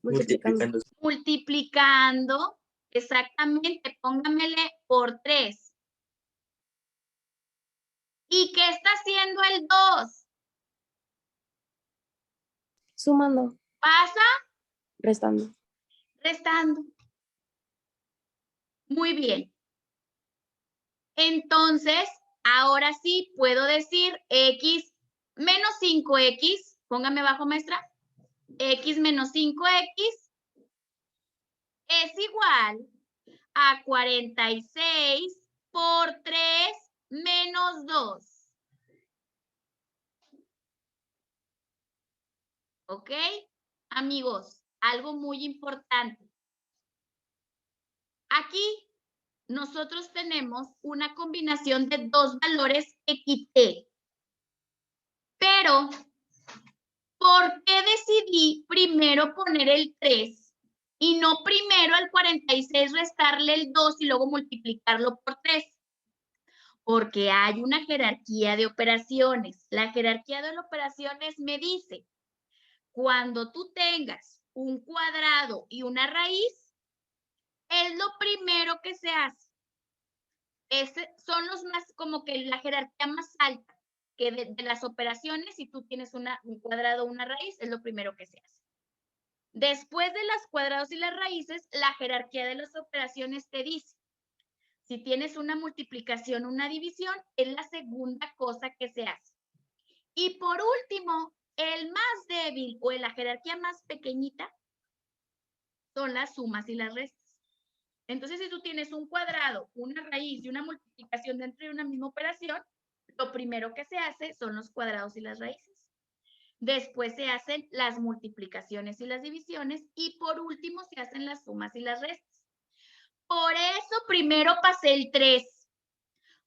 Multiplicando. Multiplicando. Exactamente. Póngamele por 3. ¿Y qué está haciendo el 2? Sumando. Pasa Restando. restando. Muy bien. Entonces, ahora sí puedo decir x menos 5x. Póngame abajo, maestra. X menos 5x es igual a 46 por 3 menos 2. ¿Ok? Amigos, algo muy importante. Aquí nosotros tenemos una combinación de dos valores XT. Pero, ¿por qué decidí primero poner el 3 y no primero al 46 restarle el 2 y luego multiplicarlo por 3? Porque hay una jerarquía de operaciones. La jerarquía de operaciones me dice, cuando tú tengas un cuadrado y una raíz, es lo primero que se hace. Son los más, como que la jerarquía más alta que de las operaciones, si tú tienes un cuadrado o una raíz, es lo primero que se hace. Después de los cuadrados y las raíces, la jerarquía de las operaciones te dice, si tienes una multiplicación, una división, es la segunda cosa que se hace. Y por último, el más débil o en la jerarquía más pequeñita son las sumas y las restas. Entonces, si tú tienes un cuadrado, una raíz y una multiplicación dentro de una misma operación, lo primero que se hace son los cuadrados y las raíces. Después se hacen las multiplicaciones y las divisiones y por último se hacen las sumas y las restas. Por eso primero pasé el 3,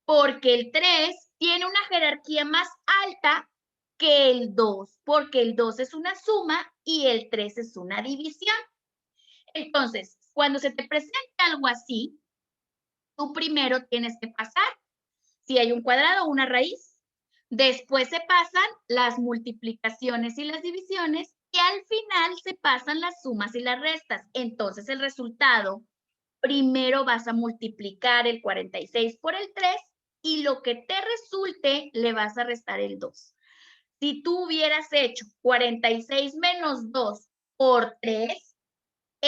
porque el 3 tiene una jerarquía más alta que el 2, porque el 2 es una suma y el 3 es una división. Entonces, cuando se te presenta algo así, tú primero tienes que pasar, si hay un cuadrado o una raíz, después se pasan las multiplicaciones y las divisiones y al final se pasan las sumas y las restas. Entonces, el resultado, primero vas a multiplicar el 46 por el 3 y lo que te resulte le vas a restar el 2. Si tú hubieras hecho 46 menos 2 por 3,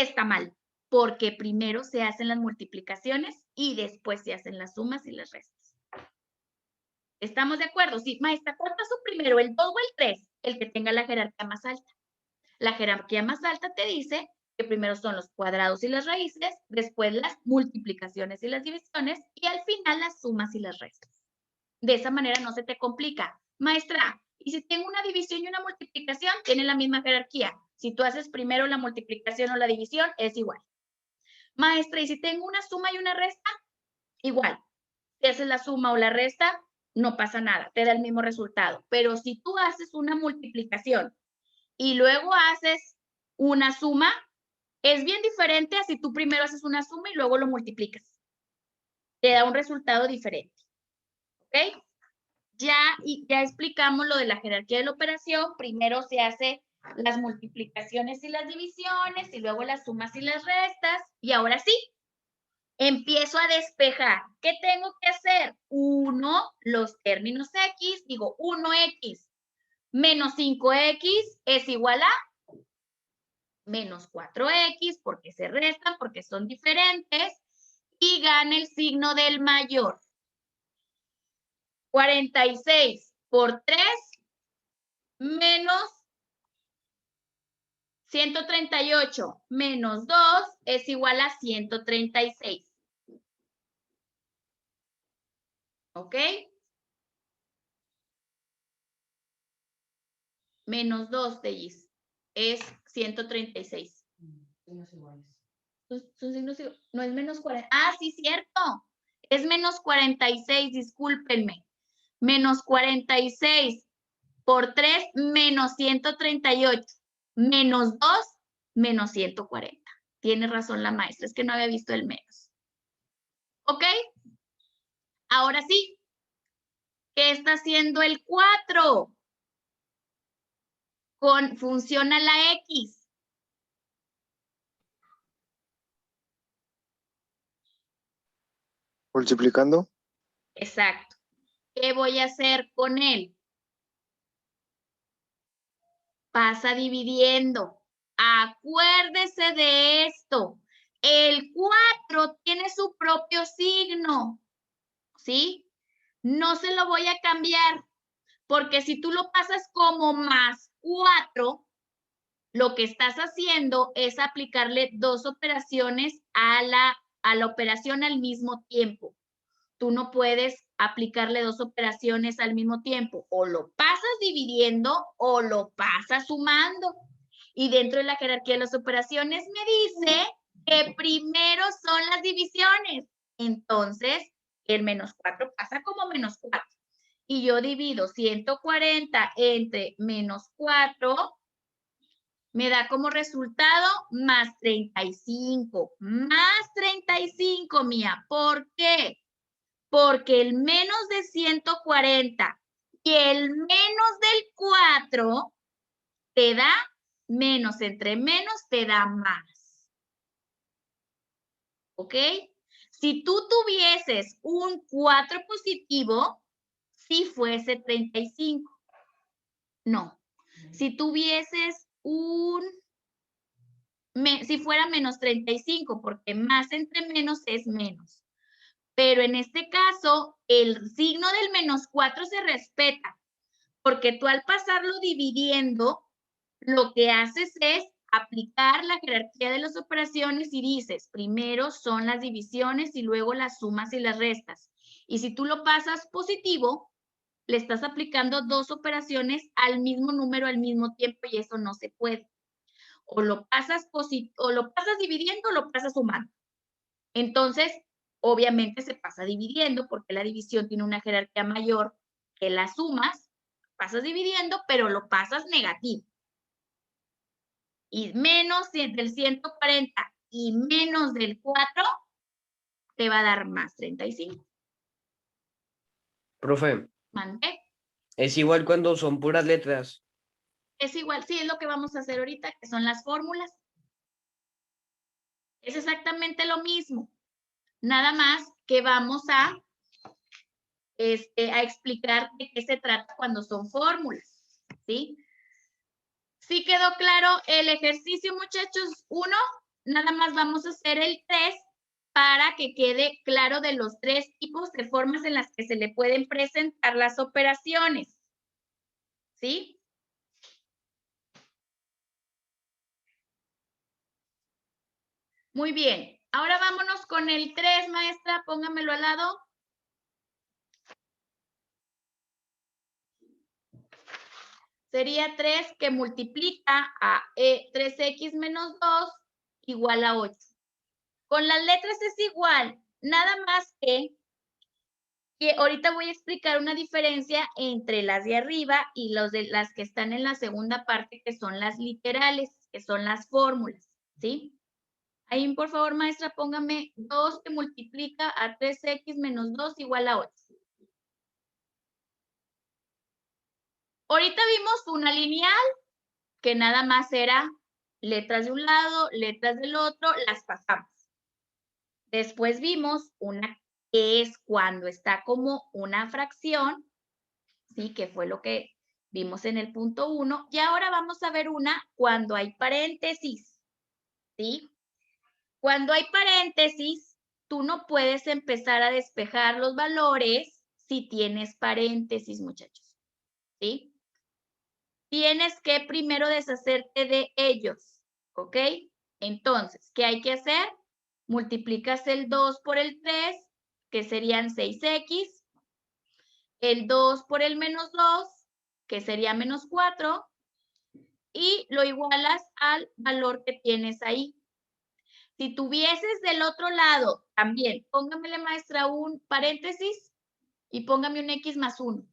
está mal, porque primero se hacen las multiplicaciones y después se hacen las sumas y las restas. ¿Estamos de acuerdo? Sí, maestra, ¿cuál pasó primero, el 2 o el 3? El que tenga la jerarquía más alta. La jerarquía más alta te dice que primero son los cuadrados y las raíces, después las multiplicaciones y las divisiones, y al final las sumas y las restas. De esa manera no se te complica. Maestra, y si tengo una división y una multiplicación, tienen la misma jerarquía. Si tú haces primero la multiplicación o la división, es igual. Maestra, y si tengo una suma y una resta, igual. Si haces la suma o la resta, no pasa nada, te da el mismo resultado. Pero si tú haces una multiplicación y luego haces una suma, es bien diferente a si tú primero haces una suma y luego lo multiplicas. Te da un resultado diferente. ¿Ok? Ya explicamos lo de la jerarquía de la operación. Primero se hace las multiplicaciones y las divisiones y luego las sumas y las restas. Y ahora sí, empiezo a despejar. ¿Qué tengo que hacer? 1, los términos X, digo 1X menos 5X es igual a menos 4X, porque se restan, porque son diferentes, y gana el signo del mayor. 46 por 3 menos 138 menos 2 es igual a 136. ¿Ok? Menos 2, Tellis, es 136. Signos iguales. Son signos iguales. No es menos 40. Ah, sí, cierto. Es menos 46, discúlpenme. Menos 46 por 3 menos 138. Menos 2 menos 140. Tiene razón la maestra, es que no había visto el menos. ¿Ok? Ahora sí. ¿Qué está haciendo el 4? Funciona la X. Multiplicando. Exacto. ¿Qué voy a hacer con él? Pasa dividiendo. Acuérdese de esto. El 4 tiene su propio signo. ¿Sí? No se lo voy a cambiar. Porque si tú lo pasas como más 4, lo que estás haciendo es aplicarle 2 operaciones a la operación al mismo tiempo. Tú no puedes aplicarle 2 operaciones al mismo tiempo. O lo pasas dividiendo o lo pasas sumando. Y dentro de la jerarquía de las operaciones me dice que primero son las divisiones. Entonces, el menos 4 pasa como menos 4. Y yo divido 140 entre menos 4, me da como resultado más 35. Más 35, mía. ¿Por qué? Porque el menos de 140 y el menos del 4 te da menos. Entre menos te da más. ¿Ok? Si tú tuvieses un 4 positivo, si fuese 35. No. Si tuvieses si fuera menos 35, porque más entre menos es menos. Pero en este caso, el signo del menos 4 se respeta, porque tú al pasarlo dividiendo, lo que haces es aplicar la jerarquía de las operaciones y dices, primero son las divisiones y luego las sumas y las restas. Y si tú lo pasas positivo, le estás aplicando 2 operaciones al mismo número al mismo tiempo y eso no se puede. O lo pasas dividiendo o lo pasas sumando. Entonces, obviamente se pasa dividiendo porque la división tiene una jerarquía mayor que las sumas. Pasas dividiendo, pero lo pasas negativo. Y menos del 140 y menos del 4 te va a dar más 35. Profe, ¿Mandé? es igual cuando son puras letras. Es igual, sí, es lo que vamos a hacer ahorita, que son las fórmulas. Es exactamente lo mismo. Nada más que vamos a explicar de qué se trata cuando son fórmulas, ¿sí? ¿Sí quedó claro el ejercicio, muchachos? 1, nada más vamos a hacer el 3 para que quede claro de los 3 tipos de formas en las que se le pueden presentar las operaciones. ¿Sí? Muy bien. Ahora vámonos con el 3, maestra. Póngamelo al lado. Sería 3 que multiplica a 3x menos 2 igual a 8. Con las letras es igual, nada más que ahorita voy a explicar una diferencia entre las de arriba y las que están en la segunda parte, que son las literales, que son las fórmulas, ¿sí? Ahí, por favor, maestra, póngame 2 que multiplica a 3x menos 2 igual a 8. Ahorita vimos una lineal que nada más era letras de un lado, letras del otro, las pasamos. Después vimos una que es cuando está como una fracción, ¿sí? Que fue lo que vimos en el punto 1. Y ahora vamos a ver una cuando hay paréntesis, ¿sí? Cuando hay paréntesis, tú no puedes empezar a despejar los valores si tienes paréntesis, muchachos, ¿sí? Tienes que primero deshacerte de ellos, ¿ok? Entonces, ¿qué hay que hacer? Multiplicas el 2 por el 3, que serían 6x, el 2 por el menos 2, que sería menos 4, y lo igualas al valor que tienes ahí. Si tuvieses del otro lado, también, póngamele, maestra, un paréntesis y póngame un x más 1.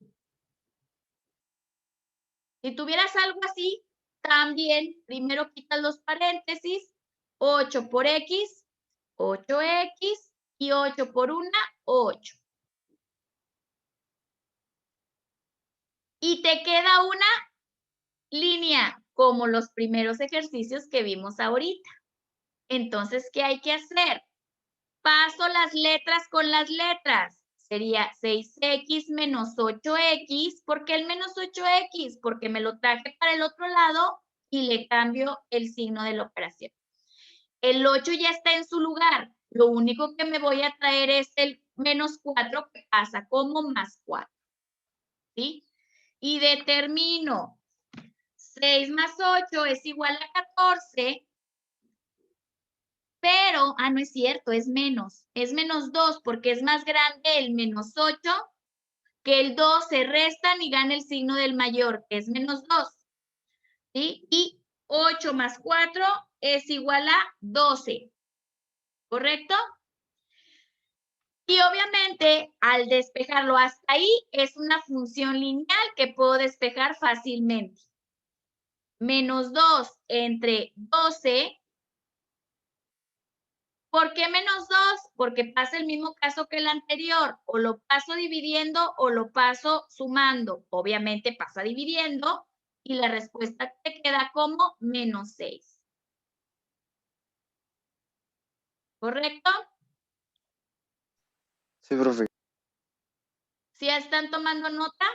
Si tuvieras algo así, también primero quitas los paréntesis, 8 por x, 8x, y 8 por 1, 8. Y te queda una línea, como los primeros ejercicios que vimos ahorita. Entonces, ¿qué hay que hacer? Paso las letras con las letras. Sería 6x menos 8x. ¿Por qué el menos 8x? Porque me lo traje para el otro lado y le cambio el signo de la operación. El 8 ya está en su lugar. Lo único que me voy a traer es el menos 4, que pasa como más 4. ¿Sí? Y determino 6 más 8 es igual a 14. Pero, no es cierto, es menos 2 porque es más grande el menos 8 que el 2, se restan y gana el signo del mayor, que es menos 2. ¿Sí? Y 8 más 4 es igual a 12, ¿correcto? Y obviamente, al despejarlo hasta ahí, es una función lineal que puedo despejar fácilmente. Menos 2 entre 12. ¿Por qué menos 2? Porque pasa el mismo caso que el anterior. O lo paso dividiendo o lo paso sumando. Obviamente pasa dividiendo y la respuesta te queda como menos 6. ¿Correcto? Sí, profe. ¿Sí están tomando nota?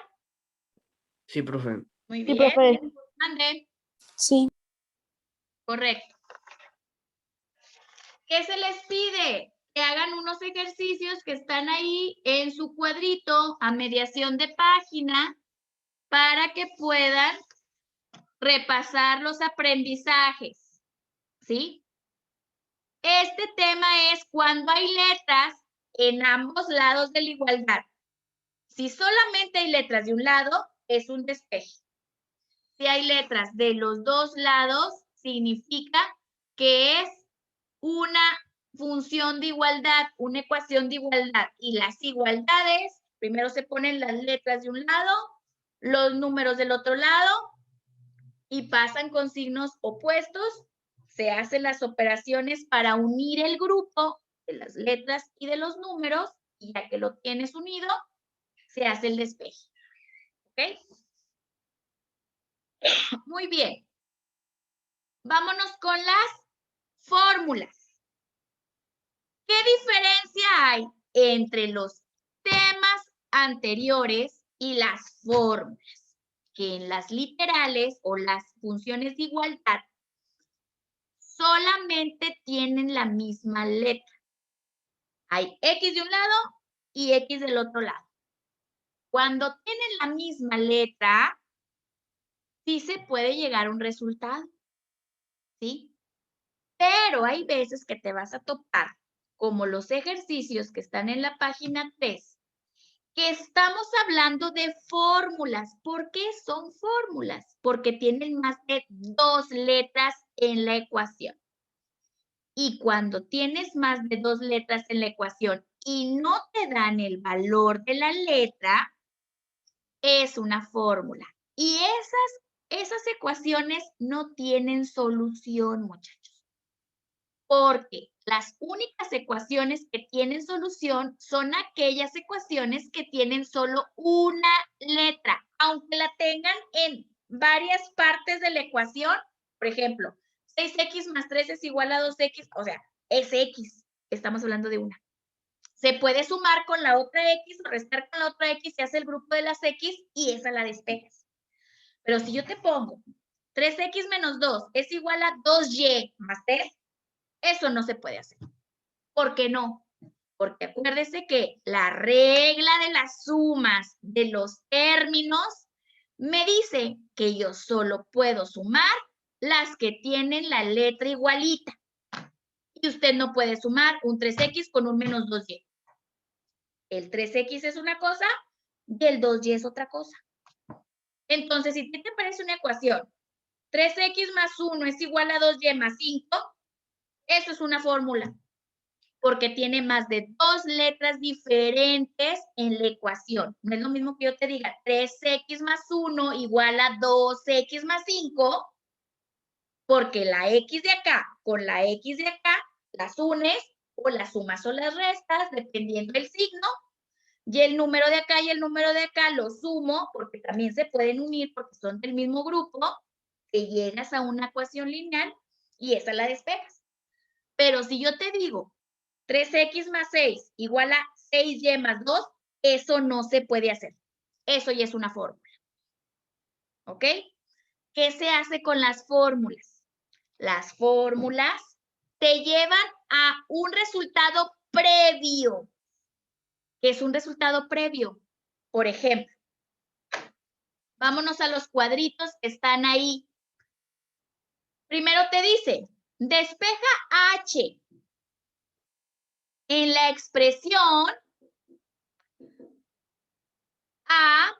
Sí, profe. Muy Sí, bien. profe. Mande. Sí. Correcto. ¿Qué se les pide? Que hagan unos ejercicios que están ahí en su cuadrito a mediación de página para que puedan repasar los aprendizajes, ¿sí? Este tema es cuando hay letras en ambos lados de la igualdad. Si solamente hay letras de un lado, es un despeje. Si hay letras de los dos lados, significa que es una función de igualdad, una ecuación de igualdad. Y las igualdades, primero se ponen las letras de un lado, los números del otro lado, y pasan con signos opuestos. Se hacen las operaciones para unir el grupo de las letras y de los números, y ya que lo tienes unido, se hace el despeje. ¿Ok? Muy bien. Vámonos con las fórmulas. ¿Qué diferencia hay entre los temas anteriores y las fórmulas? Que en las literales o las funciones de igualdad solamente tienen la misma letra. Hay X de un lado y X del otro lado. Cuando tienen la misma letra, sí se puede llegar a un resultado, ¿sí? Pero hay veces que te vas a topar, como los ejercicios que están en la página 3, que estamos hablando de fórmulas. ¿Por qué son fórmulas? Porque tienen más de 2 letras en la ecuación. Y cuando tienes más de 2 letras en la ecuación y no te dan el valor de la letra, es una fórmula. Y esas ecuaciones no tienen solución, muchachos. Porque las únicas ecuaciones que tienen solución son aquellas ecuaciones que tienen solo una letra, aunque la tengan en varias partes de la ecuación. Por ejemplo, 6x más 3 es igual a 2x, o sea, es x, estamos hablando de una. Se puede sumar con la otra x o restar con la otra x, se hace el grupo de las x y esa la despejas. Pero si yo te pongo 3x menos 2 es igual a 2y más 3, eso no se puede hacer. ¿Por qué no? Porque acuérdese que la regla de las sumas de los términos me dice que yo solo puedo sumar las que tienen la letra igualita. Y usted no puede sumar un 3x con un menos 2y. El 3x es una cosa y el 2y es otra cosa. Entonces, si te parece una ecuación, 3x más 1 es igual a 2y más 5, eso es una fórmula, porque tiene más de 2 letras diferentes en la ecuación. No es lo mismo que yo te diga 3x más 1 igual a 2x más 5, porque la x de acá con la x de acá las unes o las sumas o las restas, dependiendo del signo, y el número de acá y el número de acá lo sumo, porque también se pueden unir porque son del mismo grupo, que llegas a una ecuación lineal y esa la despejas. Pero si yo te digo 3x más 6 igual a 6y más 2, eso no se puede hacer. Eso ya es una fórmula. ¿Ok? ¿Qué se hace con las fórmulas? Las fórmulas te llevan a un resultado previo. ¿Qué es un resultado previo? Por ejemplo, vámonos a los cuadritos que están ahí. Primero te dice, despeja h en la expresión a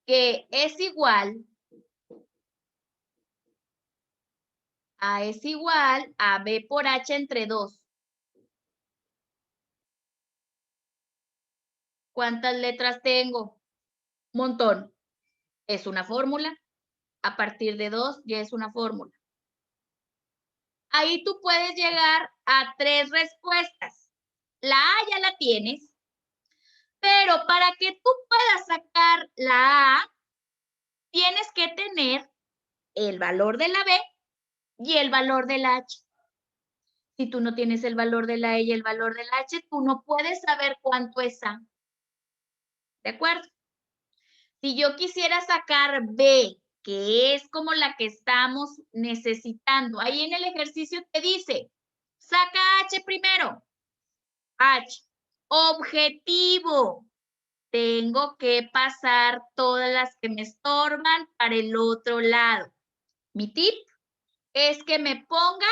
que es igual a b por h entre 2. ¿Cuántas letras tengo? Un montón. Es una fórmula. A partir de 2 ya es una fórmula. Ahí tú puedes llegar a 3 respuestas. La A ya la tienes, pero para que tú puedas sacar la A, tienes que tener el valor de la B y el valor de la H. Si tú no tienes el valor de la E y el valor de la H, tú no puedes saber cuánto es A. ¿De acuerdo? Si yo quisiera sacar B, que es como la que estamos necesitando, ahí en el ejercicio te dice, saca H primero. H. Objetivo. Tengo que pasar todas las que me estorban para el otro lado. Mi tip es que me ponga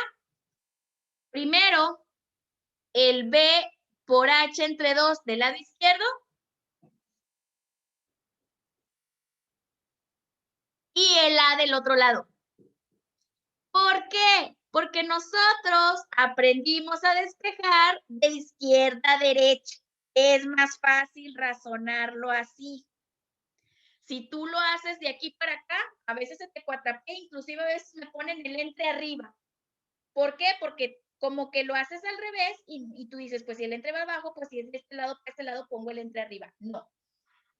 primero el B por H entre 2 del lado izquierdo y el A del otro lado. ¿Por qué? Porque nosotros aprendimos a despejar de izquierda a derecha. Es más fácil razonarlo así. Si tú lo haces de aquí para acá, a veces se te cuatrapea, inclusive a veces me ponen el entre arriba. ¿Por qué? Porque como que lo haces al revés y tú dices, pues si el entre va abajo, pues si es de este lado para este lado, pongo el entre arriba. No.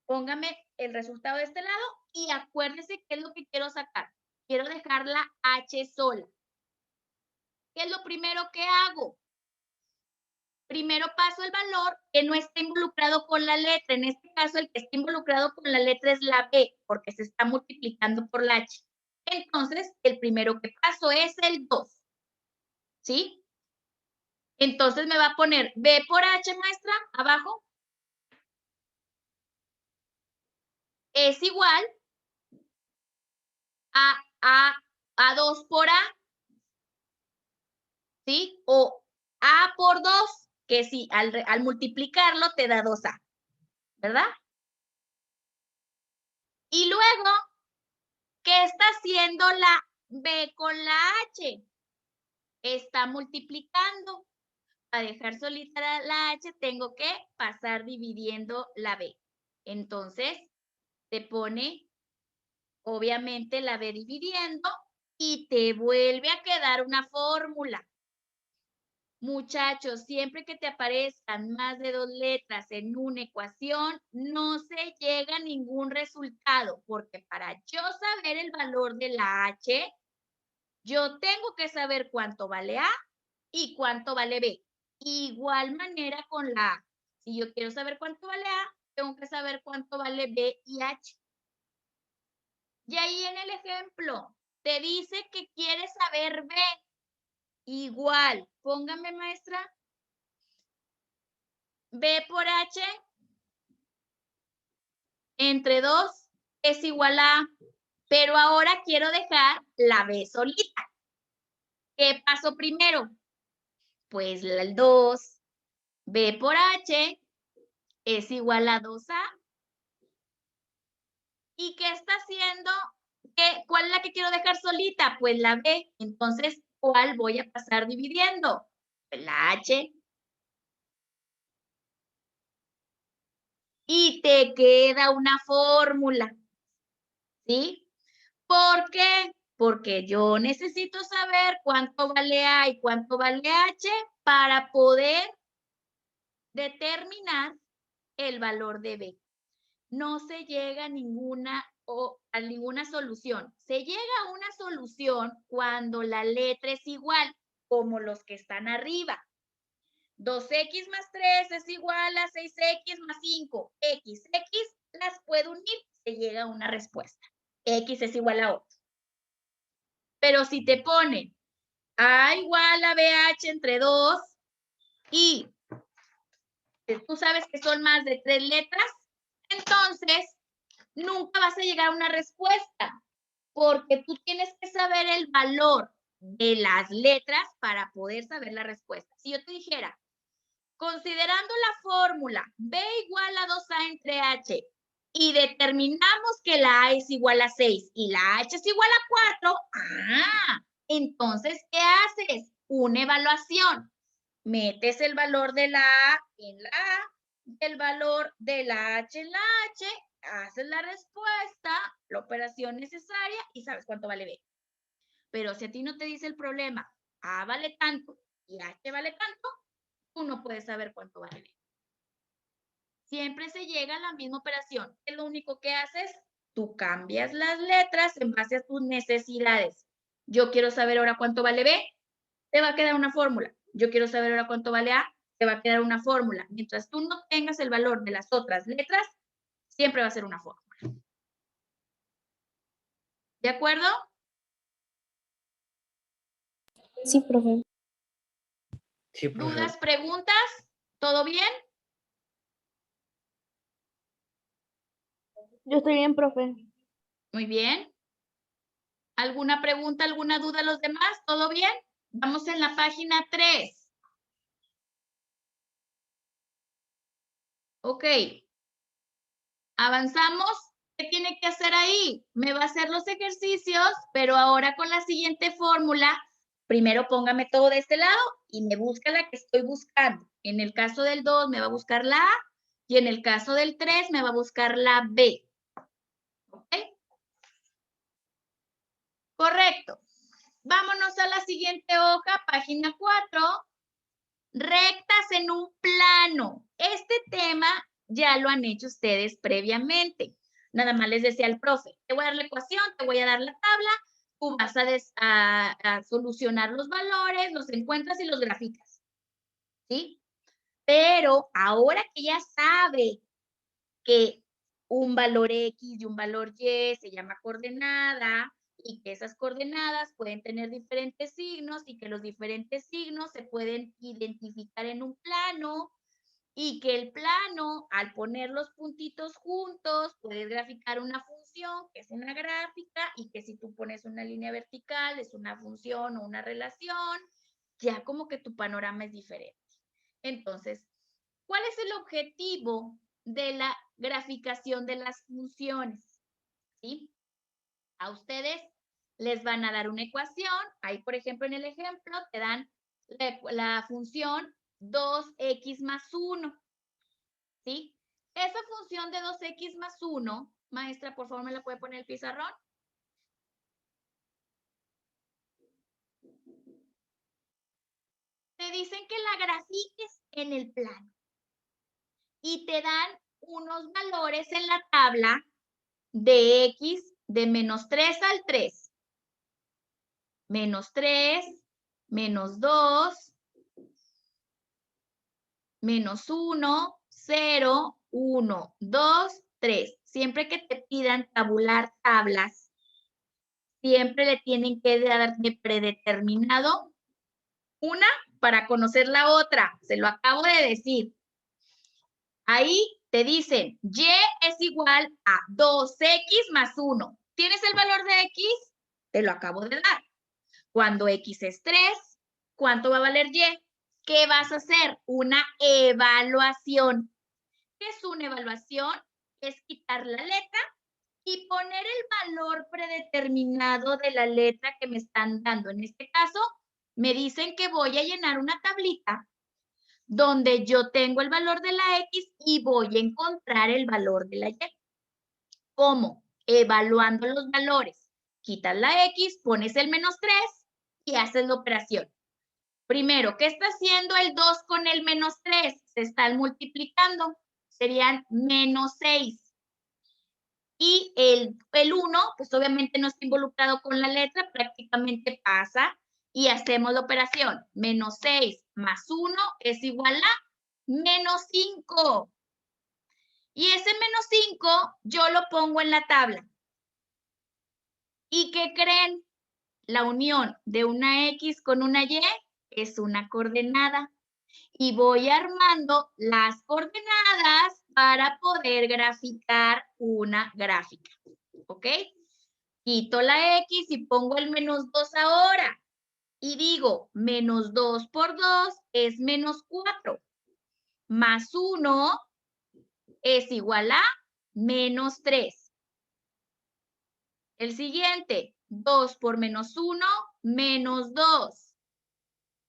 Póngame el resultado de este lado y acuérdese qué es lo que quiero sacar. Quiero dejar la H sola. ¿Qué es lo primero que hago? Primero paso el valor que no está involucrado con la letra. En este caso, el que está involucrado con la letra es la B, porque se está multiplicando por la H. Entonces, el primero que paso es el 2. ¿Sí? Entonces me va a poner B por H, maestra, abajo. Es igual a 2 por A. ¿Sí? O A por 2, que sí, al multiplicarlo te da 2A. ¿Verdad? Y luego, ¿qué está haciendo la B con la H? Está multiplicando. Para dejar solita la H, tengo que pasar dividiendo la B. Entonces, te pone, obviamente, la B dividiendo y te vuelve a quedar una fórmula. Muchachos, siempre que te aparezcan más de 2 letras en una ecuación, no se llega a ningún resultado, porque para yo saber el valor de la H, yo tengo que saber cuánto vale A y cuánto vale B. Igual manera con la A. Si yo quiero saber cuánto vale A, tengo que saber cuánto vale B y H. Y ahí en el ejemplo, te dice que quiere saber B. Igual, póngame, maestra, B por H entre 2 es igual a, pero ahora quiero dejar la B solita. ¿Qué pasó primero? Pues el 2, B por H es igual a 2A. ¿Y qué está haciendo? ¿Cuál es la que quiero dejar solita? Pues la B. Entonces, ¿cuál voy a pasar dividiendo? Pues la H. Y te queda una fórmula. ¿Sí? ¿Por qué? Porque yo necesito saber cuánto vale A y cuánto vale H para poder determinar el valor de B. No se llega a ninguna solución. Se llega a una solución cuando la letra es igual, como los que están arriba. 2x más 3 es igual a 6x más 5. X las puedo unir, se llega a una respuesta. X es igual a 8. Pero si te ponen A igual a BH entre 2 y tú sabes que son más de 3 letras, entonces nunca vas a llegar a una respuesta, porque tú tienes que saber el valor de las letras para poder saber la respuesta. Si yo te dijera, considerando la fórmula B igual a 2A entre H y determinamos que la A es igual a 6 y la H es igual a 4, entonces, ¿qué haces? Una evaluación. Metes el valor de la A en la A, el valor de la H en la H, haces la respuesta, la operación necesaria y sabes cuánto vale B. Pero si a ti no te dice el problema, A vale tanto y H vale tanto, tú no puedes saber cuánto vale B. Siempre se llega a la misma operación. ¿Qué es lo único que haces? Tú cambias las letras en base a tus necesidades. Yo quiero saber ahora cuánto vale B, te va a quedar una fórmula. Yo quiero saber ahora cuánto vale A, te va a quedar una fórmula. Mientras tú no tengas el valor de las otras letras, siempre va a ser una fórmula. ¿De acuerdo? Sí, profe. Sí, profe. ¿Dudas, preguntas? ¿Todo bien? Yo estoy bien, profe. Muy bien. ¿Alguna pregunta, alguna duda los demás? ¿Todo bien? Vamos en la página 3. Ok. Avanzamos. ¿Qué tiene que hacer ahí? Me va a hacer los ejercicios, pero ahora con la siguiente fórmula, primero póngame todo de este lado y me busca la que estoy buscando. En el caso del 2 me va a buscar la A y en el caso del 3 me va a buscar la B. ¿Ok? Correcto. Vámonos a la siguiente hoja, página 4. Rectas en un plano. Este tema ya lo han hecho ustedes previamente. Nada más les decía al profe, te voy a dar la ecuación, te voy a dar la tabla, tú vas a solucionar los valores, los encuentras y los graficas. ¿Sí? Pero ahora que ya sabe que un valor X y un valor Y se llama coordenada y que esas coordenadas pueden tener diferentes signos y que los diferentes signos se pueden identificar en un plano y que el plano, al poner los puntitos juntos, puedes graficar una función, que es una gráfica, y que si tú pones una línea vertical, es una función o una relación, ya como que tu panorama es diferente. Entonces, ¿cuál es el objetivo de la graficación de las funciones? ¿Sí? A ustedes les van a dar una ecuación. Ahí, por ejemplo, en el ejemplo, te dan la función 2x más 1. ¿Sí? Esa función de 2x más 1, maestra, por favor, ¿me la puede poner el pizarrón? Te dicen que la grafiques en el plano y te dan unos valores en la tabla de x de menos 3 al 3. Menos 3, menos 2, menos 1, 0, 1, 2, 3. Siempre que te pidan tabular tablas, siempre le tienen que dar de predeterminado una para conocer la otra. Se lo acabo de decir. Ahí te dicen, y es igual a 2x más 1. ¿Tienes el valor de x? Te lo acabo de dar. Cuando x es 3, ¿cuánto va a valer y? ¿Qué vas a hacer? Una evaluación. ¿Qué es una evaluación? Es quitar la letra y poner el valor predeterminado de la letra que me están dando. En este caso, me dicen que voy a llenar una tablita donde yo tengo el valor de la X y voy a encontrar el valor de la Y. ¿Cómo? Evaluando los valores. Quitas la X, pones el menos 3 y haces la operación. Primero, ¿qué está haciendo el 2 con el menos 3? Se están multiplicando. Serían menos 6. Y el 1, pues obviamente no está involucrado con la letra, prácticamente pasa y hacemos la operación. Menos 6 más 1 es igual a menos 5. Y ese menos 5 yo lo pongo en la tabla. ¿Y qué creen? La unión de una X con una Y es una coordenada. Y voy armando las coordenadas para poder graficar una gráfica. ¿Ok? Quito la X y pongo el menos 2 ahora. Y digo, menos 2 por 2 es menos 4. Más 1 es igual a menos 3. El siguiente, 2 por menos 1, menos 2.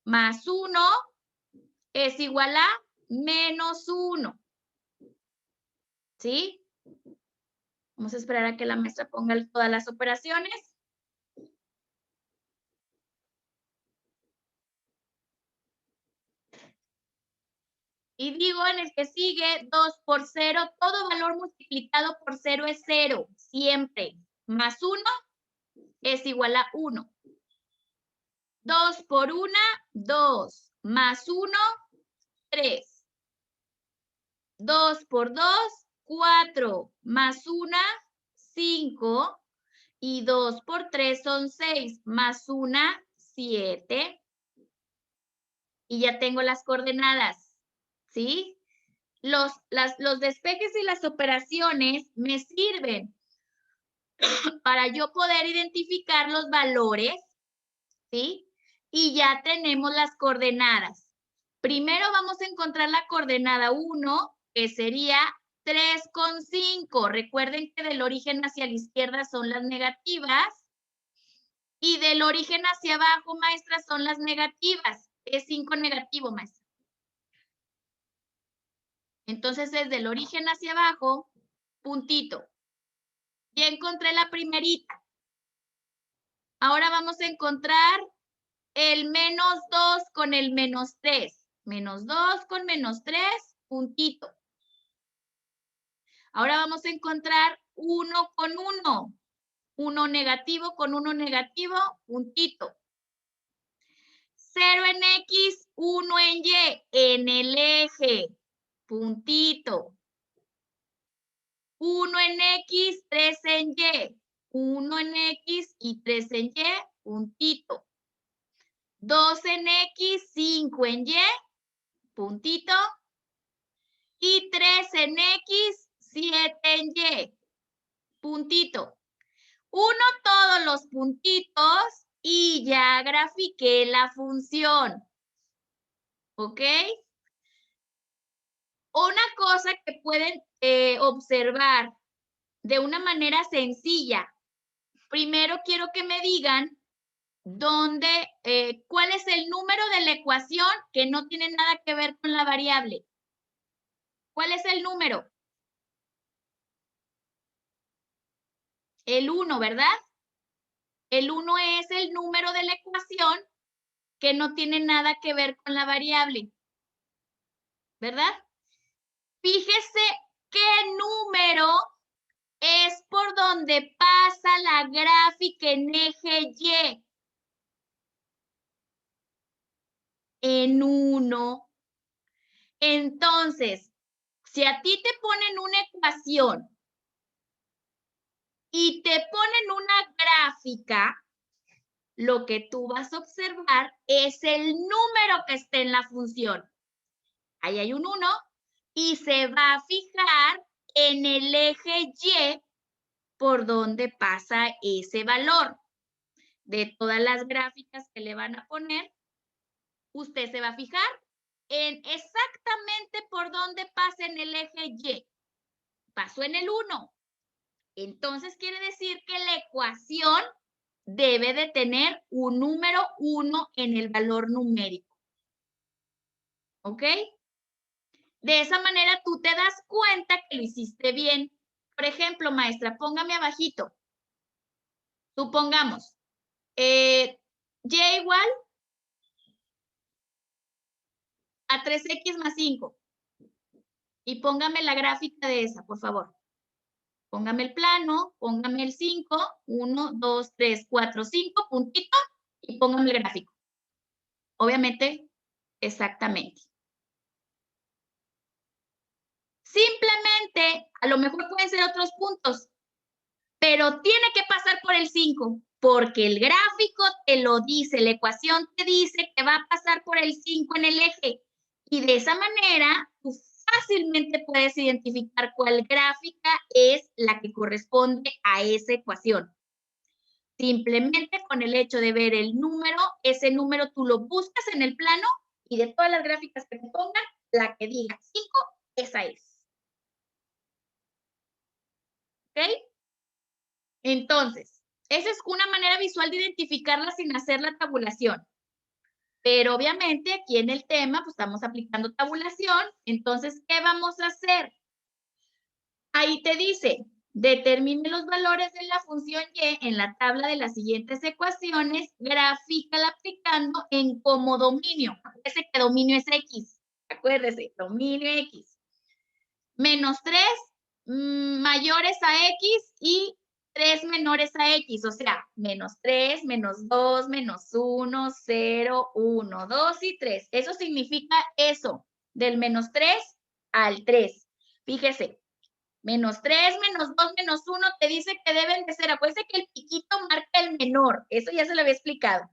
Más 1 es igual a menos 1. ¿Sí? Vamos a esperar a que la maestra ponga todas las operaciones. Y digo en el que sigue 2 por 0, todo valor multiplicado por 0 es 0, siempre. Más 1 es igual a 1. 2 por 1, 2. Más 1, 3. 2 por 2, 4. Más 1, 5. Y 2 por 3 son 6. Más 1, 7. Y ya tengo las coordenadas, ¿sí? Los despejes y las operaciones me sirven para yo poder identificar los valores, ¿sí? Y ya tenemos las coordenadas. Primero vamos a encontrar la coordenada 1, que sería 3,5. Recuerden que del origen hacia la izquierda son las negativas y del origen hacia abajo, maestra, son las negativas. Es 5 negativo, maestra. Entonces, desde el origen hacia abajo, puntito. Ya encontré la primerita. Ahora vamos a encontrar el menos 2 con el menos 3. Menos 2 con menos 3, puntito. Ahora vamos a encontrar 1 con 1. 1 negativo con 1 negativo, puntito. 0 en X, 1 en Y, en el eje, puntito. 1 en X, 3 en Y, 1 en X y 3 en Y, puntito. 2 en X, 5 en Y, puntito. Y 3 en X, 7 en Y, puntito. Uno todos los puntitos y ya grafiqué la función. ¿Ok? Una cosa que pueden observar de una manera sencilla. Primero quiero que me digan cuál es el número de la ecuación que no tiene nada que ver con la variable. ¿Cuál es el número? El 1, ¿verdad? El 1 es el número de la ecuación que no tiene nada que ver con la variable, ¿verdad? Fíjese qué número es por donde pasa la gráfica en eje Y. En 1. Entonces, si a ti te ponen una ecuación y te ponen una gráfica, lo que tú vas a observar es el número que está en la función. Ahí hay un 1 y se va a fijar en el eje Y por donde pasa ese valor. De todas las gráficas que le van a poner, usted se va a fijar en exactamente por donde pasa en el eje Y. Pasó en el 1. Entonces quiere decir que la ecuación debe de tener un número 1 en el valor numérico. ¿Ok? De esa manera tú te das cuenta que lo hiciste bien. Por ejemplo, maestra, póngame abajito. Supongamos, Y igual a 3X más 5. Y póngame la gráfica de esa, por favor. Póngame el plano, póngame el 5, 1, 2, 3, 4, 5, puntito, y póngame el gráfico. Obviamente, exactamente. Simplemente, a lo mejor pueden ser otros puntos, pero tiene que pasar por el 5, porque el gráfico te lo dice, la ecuación te dice que va a pasar por el 5 en el eje. Y de esa manera, tú fácilmente puedes identificar cuál gráfica es la que corresponde a esa ecuación. Simplemente con el hecho de ver el número, ese número tú lo buscas en el plano y de todas las gráficas que te pongan, la que diga 5, esa es. ¿Ok? Entonces, esa es una manera visual de identificarla sin hacer la tabulación. Pero obviamente aquí en el tema, pues estamos aplicando tabulación. Entonces, ¿qué vamos a hacer? Ahí te dice, determine los valores de la función Y en la tabla de las siguientes ecuaciones, grafícala aplicando en como dominio. Acuérdese que dominio es X. Acuérdese, dominio X. Menos 3 mayores a X y 3 menores a X, o sea, menos 3, menos 2, menos 1, 0, 1, 2 y 3. Eso significa eso, del menos 3 al 3. Fíjese, menos 3, menos 2, menos 1 te dice que deben de ser, acuérdense que el piquito marca el menor, eso ya se lo había explicado.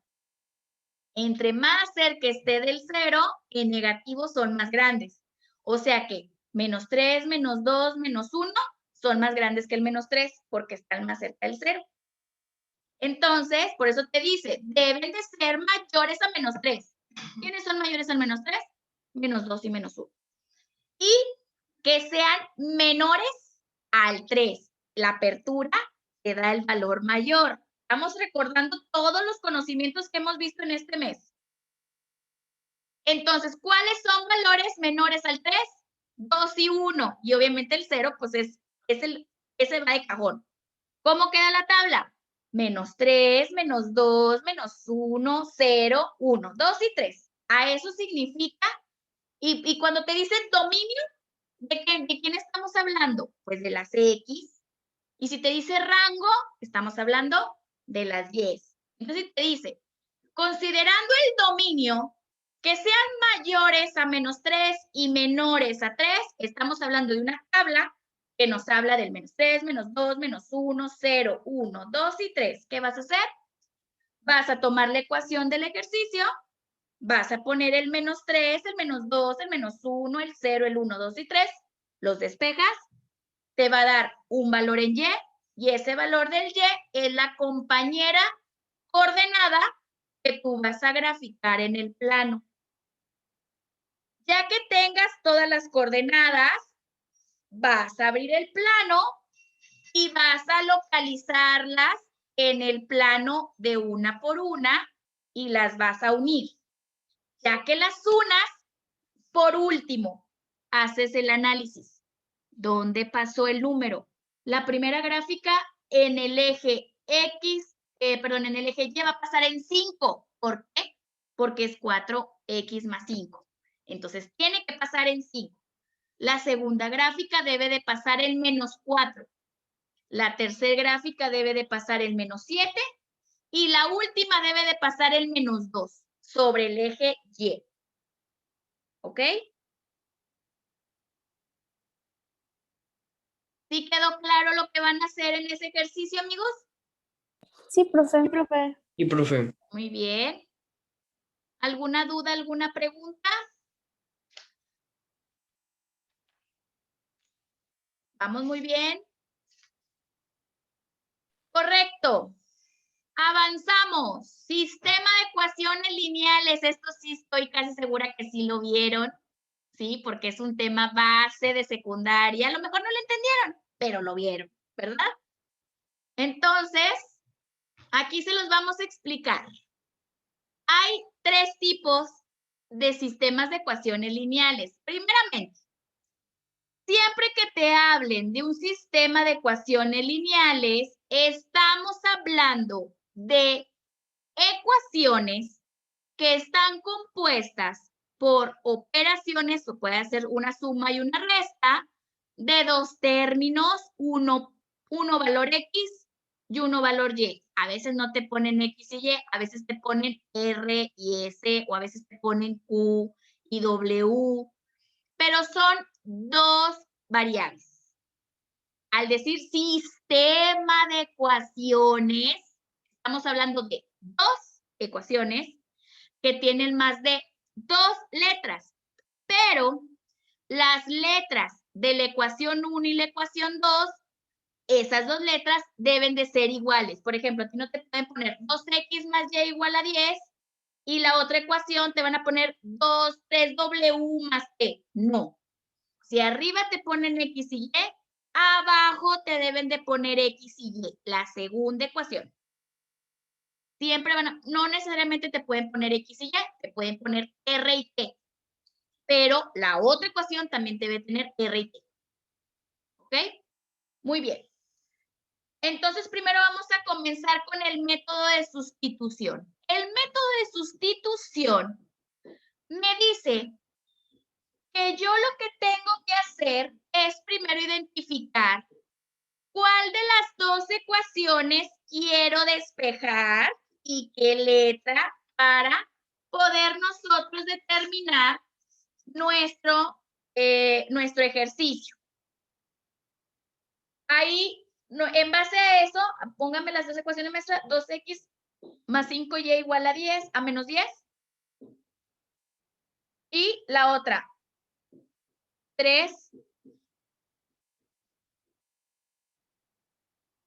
Entre más cerca esté del 0, en negativo son más grandes. O sea que menos 3, menos 2, menos 1 son más grandes que el menos 3 porque están más cerca del 0. Entonces, por eso te dice, deben de ser mayores a menos 3. ¿Quiénes son mayores al menos 3? Menos 2 y menos 1. Y que sean menores al 3. La apertura te da el valor mayor. Estamos recordando todos los conocimientos que hemos visto en este mes. Entonces, ¿cuáles son valores menores al 3? 2 y 1. Y obviamente el 0, pues ese va de cajón. ¿Cómo queda la tabla? Menos 3, menos 2, menos 1, 0, 1, 2 y 3. A eso significa, y cuando te dicen dominio, ¿de quién estamos hablando? Pues de las X. Y si te dice rango, estamos hablando de las 10. Entonces te dice, considerando el dominio, que sean mayores a menos 3 y menores a 3, estamos hablando de una tabla que nos habla del -3, -2, -1, 0, 1, 2 y 3. ¿Qué vas a hacer? Vas a tomar la ecuación del ejercicio, vas a poner el -3, el -2, el -1, el 0, el 1, 2 y 3, los despejas, te va a dar un valor en y ese valor del y es la compañera coordenada que tú vas a graficar en el plano. Ya que tengas todas las coordenadas, vas a abrir el plano y vas a localizarlas en el plano de una por una y las vas a unir. Ya que las unas, por último, haces el análisis. ¿Dónde pasó el número? La primera gráfica en el eje X, en el eje Y va a pasar en 5. ¿Por qué? Porque es 4x más 5. Entonces, tiene que pasar en 5. La segunda gráfica debe de pasar en -4. La tercera gráfica debe de pasar en -7. Y la última debe de pasar en -2 sobre el eje Y. ¿Ok? ¿Sí quedó claro lo que van a hacer en ese ejercicio, amigos? Sí, profe. Sí, profe. Y profe. Muy bien. ¿Alguna duda, alguna pregunta? ¿Vamos muy bien? Correcto. Avanzamos. Sistema de ecuaciones lineales. Esto sí estoy casi segura que sí lo vieron. Sí, porque es un tema base de secundaria. A lo mejor no lo entendieron, pero lo vieron, ¿verdad? Entonces, aquí se los vamos a explicar. Hay 3 tipos de sistemas de ecuaciones lineales. Primeramente, siempre que te hablen de un sistema de ecuaciones lineales, estamos hablando de ecuaciones que están compuestas por operaciones, o puede ser una suma y una resta, de 2 términos, uno valor X y uno valor Y. A veces no te ponen X y Y, a veces te ponen R y S, o a veces te ponen Q y W, pero son 2 variables. Al decir sistema de ecuaciones, estamos hablando de 2 ecuaciones que tienen más de 2 letras, pero las letras de la ecuación 1 y la ecuación 2, esas 2 letras deben de ser iguales. Por ejemplo, a ti no te pueden poner 2x más y igual a 10 y la otra ecuación te van a poner 3w más t. No. Si arriba te ponen x y y, abajo te deben de poner x y y, la segunda ecuación. Siempre no necesariamente te pueden poner x y y, te pueden poner r y t. Pero la otra ecuación también debe tener r y t. ¿Ok? Muy bien. Entonces, primero vamos a comenzar con el método de sustitución. El método de sustitución me dice que yo lo que tengo que hacer es primero identificar cuál de las 2 ecuaciones quiero despejar y qué letra para poder nosotros determinar nuestro ejercicio. Ahí, en base a eso, pónganme las 2 ecuaciones maestras, 2x más 5y igual a 10, a menos 10. Y la otra, 3.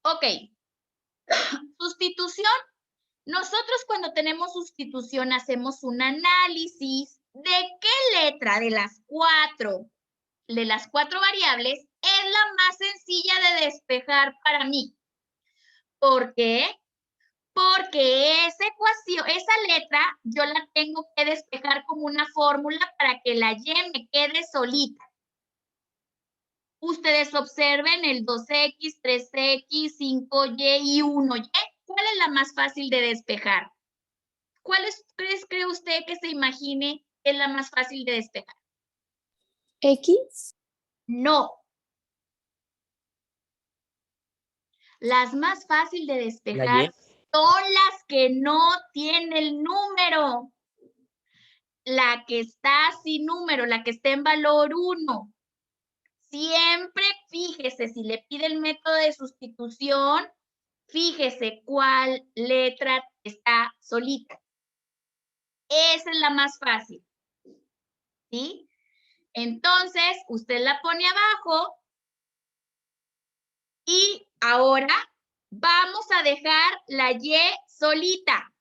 Ok. Sustitución. Nosotros cuando tenemos sustitución hacemos un análisis de qué letra de las 4 variables es la más sencilla de despejar para mí. ¿Por qué? Porque esa ecuación, esa letra, yo la tengo que despejar como una fórmula para que la y me quede solita. Ustedes observen el 2x, 3x, 5y y 1y. ¿Cuál es la más fácil de despejar? ¿Cuál cree usted que se imagine es la más fácil de despejar? ¿X? No. Las más fáciles de despejar son las que no tienen el número. La que está sin número, la que está en valor 1. Siempre fíjese, si le pide el método de sustitución, fíjese cuál letra está solita. Esa es la más fácil, ¿sí? Entonces, usted la pone abajo y ahora vamos a dejar la Y solita.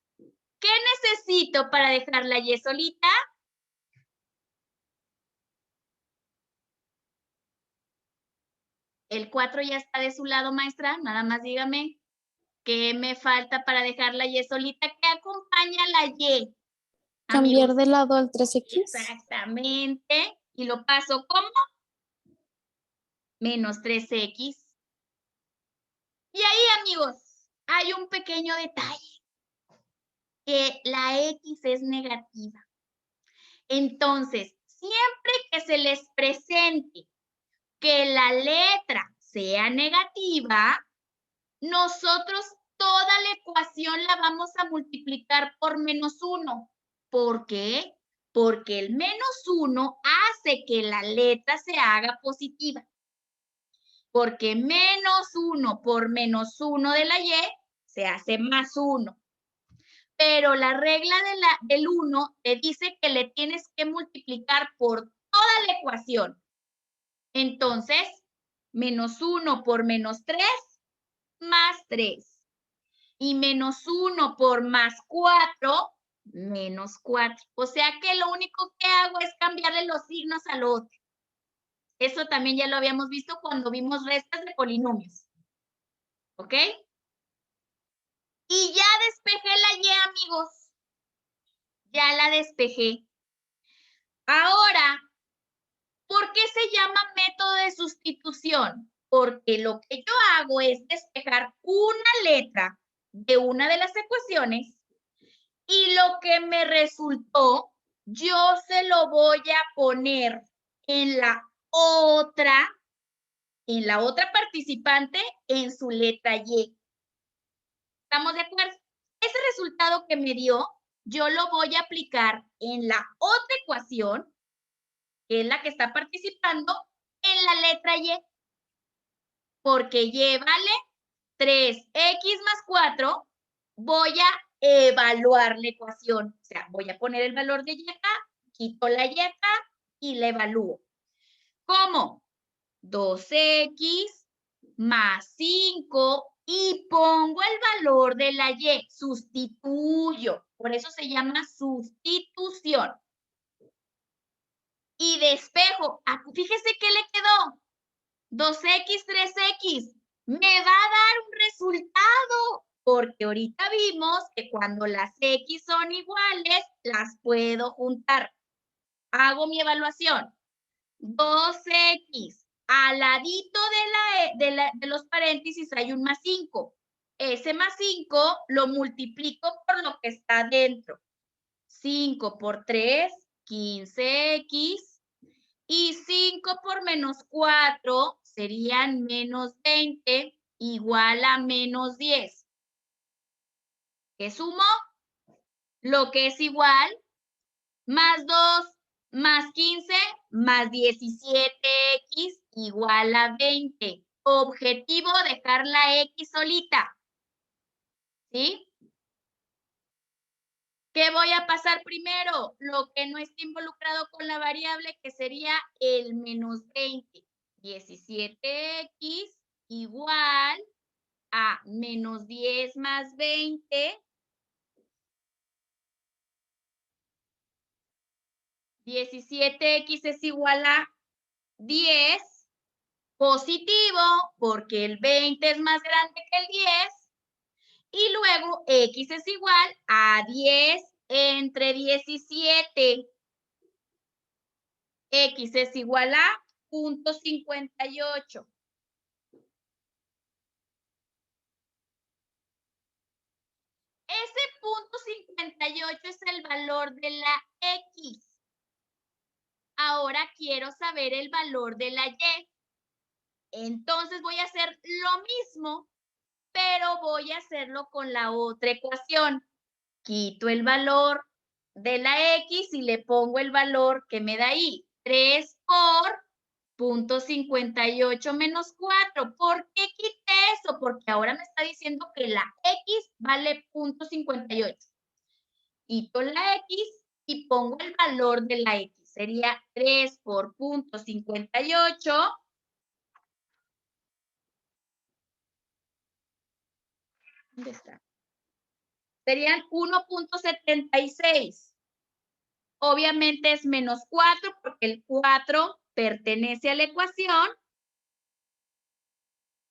¿Qué necesito para dejar la Y solita? El 4 ya está de su lado, maestra. Nada más dígame qué me falta para dejar la Y solita. ¿Qué acompaña la Y? Cambiar Amigos. de lado al 3X. Exactamente. ¿Y lo paso como? Menos 3X. Y ahí, amigos, hay un pequeño detalle. Que la X es negativa. Entonces, siempre que se les presente que la letra sea negativa, nosotros toda la ecuación la vamos a multiplicar por -1. ¿Por qué? Porque el -1 hace que la letra se haga positiva. Porque -1 por -1 de la Y se hace +1. Pero la regla del 1 te dice que le tienes que multiplicar por toda la ecuación. Entonces, -1 por -3, +3. Y -1 por +4, -4. O sea que lo único que hago es cambiarle los signos al otro. Eso también ya lo habíamos visto cuando vimos restas de polinomios. ¿Ok? Y ya despejé la Y, amigos. Ya la despejé. Ahora, ¿por qué se llama método de sustitución? Porque lo que yo hago es despejar una letra de una de las ecuaciones y lo que me resultó, yo se lo voy a poner en la otra participante en su letra Y. ¿Estamos de acuerdo? Ese resultado que me dio, yo lo voy a aplicar en la otra ecuación, que es la que está participando, en la letra Y. Porque Y vale 3x más 4, voy a evaluar la ecuación. O sea, voy a poner el valor de Y acá, quito la Y acá y la evalúo. ¿Cómo? 2x más 5 y pongo el valor de la Y, sustituyo. Por eso se llama sustitución. Y despejo. Fíjese qué le quedó. 2x, 3x. Me va a dar un resultado. Porque ahorita vimos que cuando las X son iguales, las puedo juntar. Hago mi evaluación. 2X. Al ladito de los paréntesis hay un +5. Ese +5 lo multiplico por lo que está dentro. 5 por 3, 15X. Y 5 por -4 serían -20 igual a -10. ¿Qué sumo? Lo que es igual, más 2 más 15 más 17x igual a 20. Objetivo, dejar la X solita. ¿Sí? ¿Qué voy a pasar primero? Lo que no esté involucrado con la variable, que sería el -20. 17x igual a -10 más 20. 17x es igual a 10, positivo, porque el 20 es más grande que el 10, y luego x es igual a 10 entre 17. X es igual a 0.58. Ese 0.58 es el valor de la X. Ahora quiero saber el valor de la Y. Entonces voy a hacer lo mismo, pero voy a hacerlo con la otra ecuación. Quito el valor de la X y le pongo el valor que me da ahí. 3 por .58 menos 4. ¿Por qué quité eso? Porque ahora me está diciendo que la X vale .58. Quito la X y pongo el valor de la X. Sería 3 por .58. ¿Dónde está? Serían 1.76. Obviamente es menos 4 porque el 4 pertenece a la ecuación.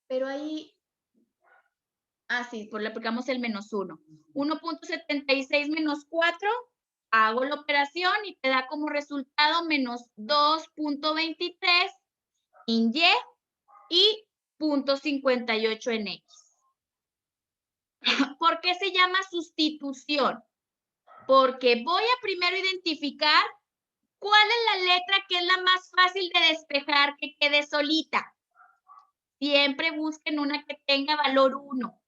Pero ahí, sí, pues le aplicamos el menos 1. 1.76 menos 4, hago la operación y te da como resultado menos 2.23 en Y .58 en X. ¿Por qué se llama sustitución? Porque voy a primero identificar cuál es la letra que es la más fácil de despejar, que quede solita. Siempre busquen una que tenga valor 1.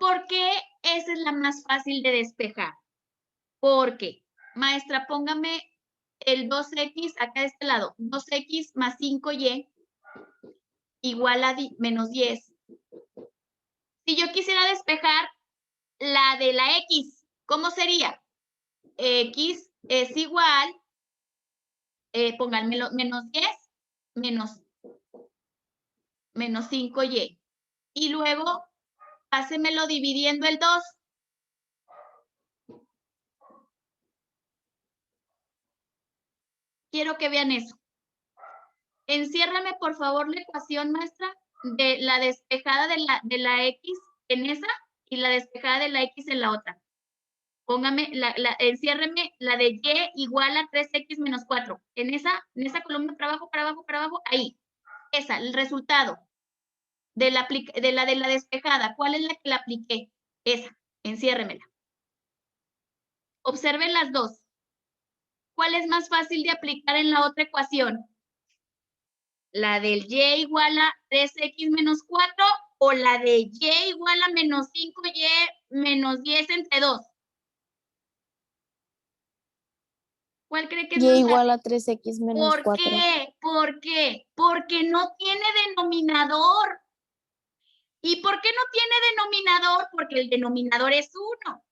¿Por qué esa es la más fácil de despejar? Porque, maestra, póngame el 2x acá de este lado. 2x más 5y igual a menos 10. Si yo quisiera despejar la de la X, ¿cómo sería? X es igual, pónganmelo, menos 10 menos 5y. Y luego, pásemelo dividiendo el 2. Quiero que vean eso. Enciérrame, por favor, la ecuación, maestra, de la despejada de la X en esa y la despejada de la X en la otra. Póngame, enciérreme la de Y igual a 3X menos 4. En esa columna para abajo, para abajo, para abajo, ahí. Esa, el resultado de la despejada. ¿Cuál es la que la apliqué? Esa, enciérremela. Observen las dos. ¿Cuál es más fácil de aplicar en la otra ecuación? ¿La del Y igual a 3X menos 4 o la de Y igual a menos 5Y menos 10 entre 2? ¿Cuál cree que es Y más igual fácil? a 3x menos 4. ¿Por qué? ¿Por qué? Porque no tiene denominador. ¿Y por qué no tiene denominador? Porque el denominador es 1.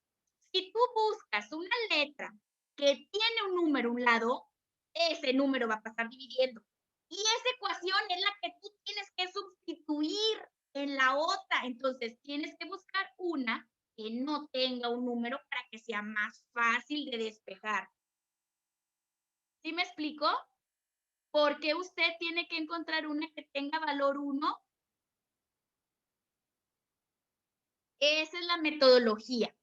Si tú buscas una letra que tiene un número a un lado, ese número va a pasar dividiendo. Y esa ecuación es la que tú tienes que sustituir en la otra. Entonces, tienes que buscar una que no tenga un número para que sea más fácil de despejar. ¿Sí me explico? Porque usted tiene que encontrar una que tenga valor 1. Esa es la metodología.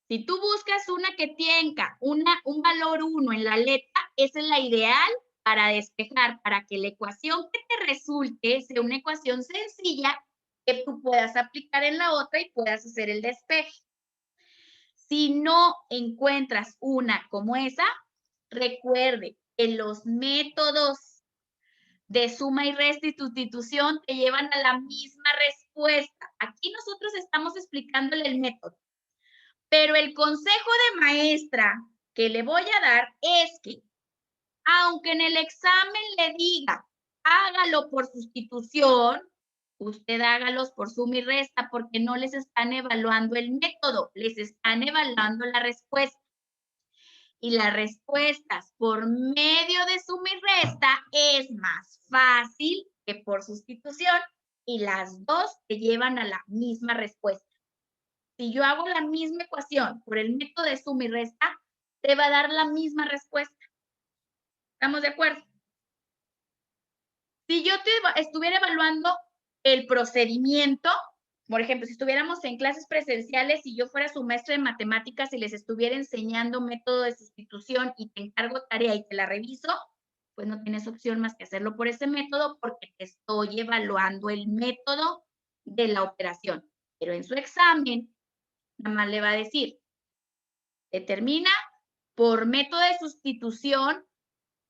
Si tú buscas una que tenga un valor 1 en la letra, esa es la ideal para despejar, para que la ecuación que te resulte sea una ecuación sencilla que tú puedas aplicar en la otra y puedas hacer el despeje. Si no encuentras una como esa, recuerde que los métodos de suma y resta y sustitución te llevan a la misma respuesta. Aquí nosotros estamos explicándole el método. Pero el consejo de maestra que le voy a dar es que, aunque en el examen le diga, hágalo por sustitución, usted hágalos por suma y resta, porque no les están evaluando el método, les están evaluando la respuesta. Y las respuestas por medio de suma y resta es más fácil que por sustitución, y las dos te llevan a la misma respuesta. Si yo hago la misma ecuación por el método de suma y resta, te va a dar la misma respuesta. ¿Estamos de acuerdo? Si yo te estuviera evaluando el procedimiento, por ejemplo, si estuviéramos en clases presenciales y yo fuera su maestra de matemáticas y les estuviera enseñando método de sustitución y te encargo tarea y te la reviso, pues no tienes opción más que hacerlo por ese método porque te estoy evaluando el método de la operación. Pero en su examen, nada más le va a decir, determina por método de sustitución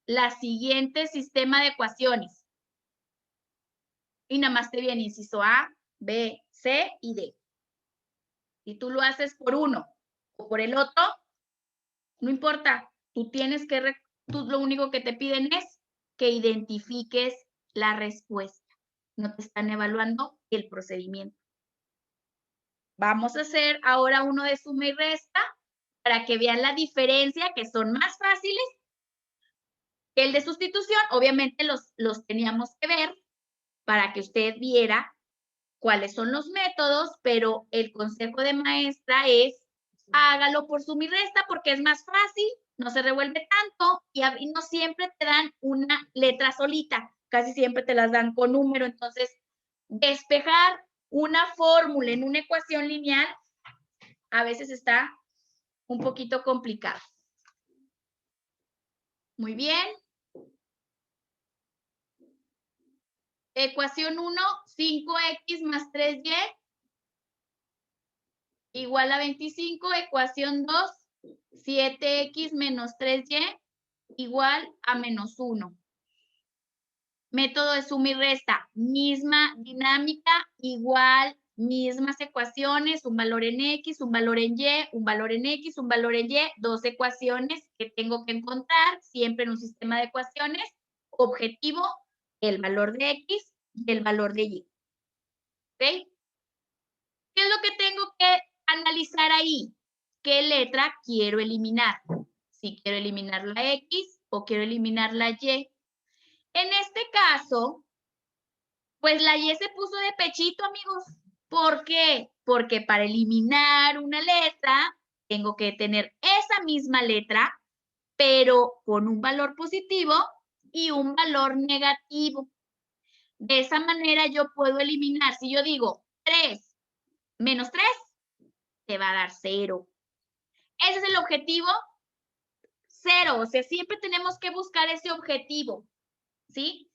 la siguiente sistema de ecuaciones. Y nada más te viene inciso A, B, C y D. Si tú lo haces por uno o por el otro, no importa. Tú lo único que te piden es que identifiques la respuesta. No te están evaluando el procedimiento. Vamos a hacer ahora uno de suma y resta para que vean la diferencia, que son más fáciles que el de sustitución. Obviamente los teníamos que ver para que usted viera cuáles son los métodos, pero el consejo de maestra es hágalo por suma y resta porque es más fácil, no se revuelve tanto y no siempre te dan una letra solita, casi siempre te las dan con número. Entonces, despejar una fórmula en una ecuación lineal a veces está un poquito complicado. Muy bien. Ecuación 1, 5x más 3y igual a 25. Ecuación 2, 7x menos 3y igual a menos 1. Método de suma y resta, misma dinámica, igual, mismas ecuaciones, un valor en x, un valor en y, un valor en x, un valor en y, dos ecuaciones que tengo que encontrar, siempre en un sistema de ecuaciones. Objetivo, el valor de x y el valor de y. ¿Ok? ¿Qué es lo que tengo que analizar ahí? ¿Qué letra quiero eliminar? Si quiero eliminar la X o quiero eliminar la Y. En este caso, pues la Y se puso de pechito, amigos. ¿Por qué? Porque para eliminar una letra, tengo que tener esa misma letra, pero con un valor positivo y un valor negativo. De esa manera yo puedo eliminar, si yo digo 3 menos 3, te va a dar 0. Ese es el objetivo, 0. O sea, siempre tenemos que buscar ese objetivo, ¿sí?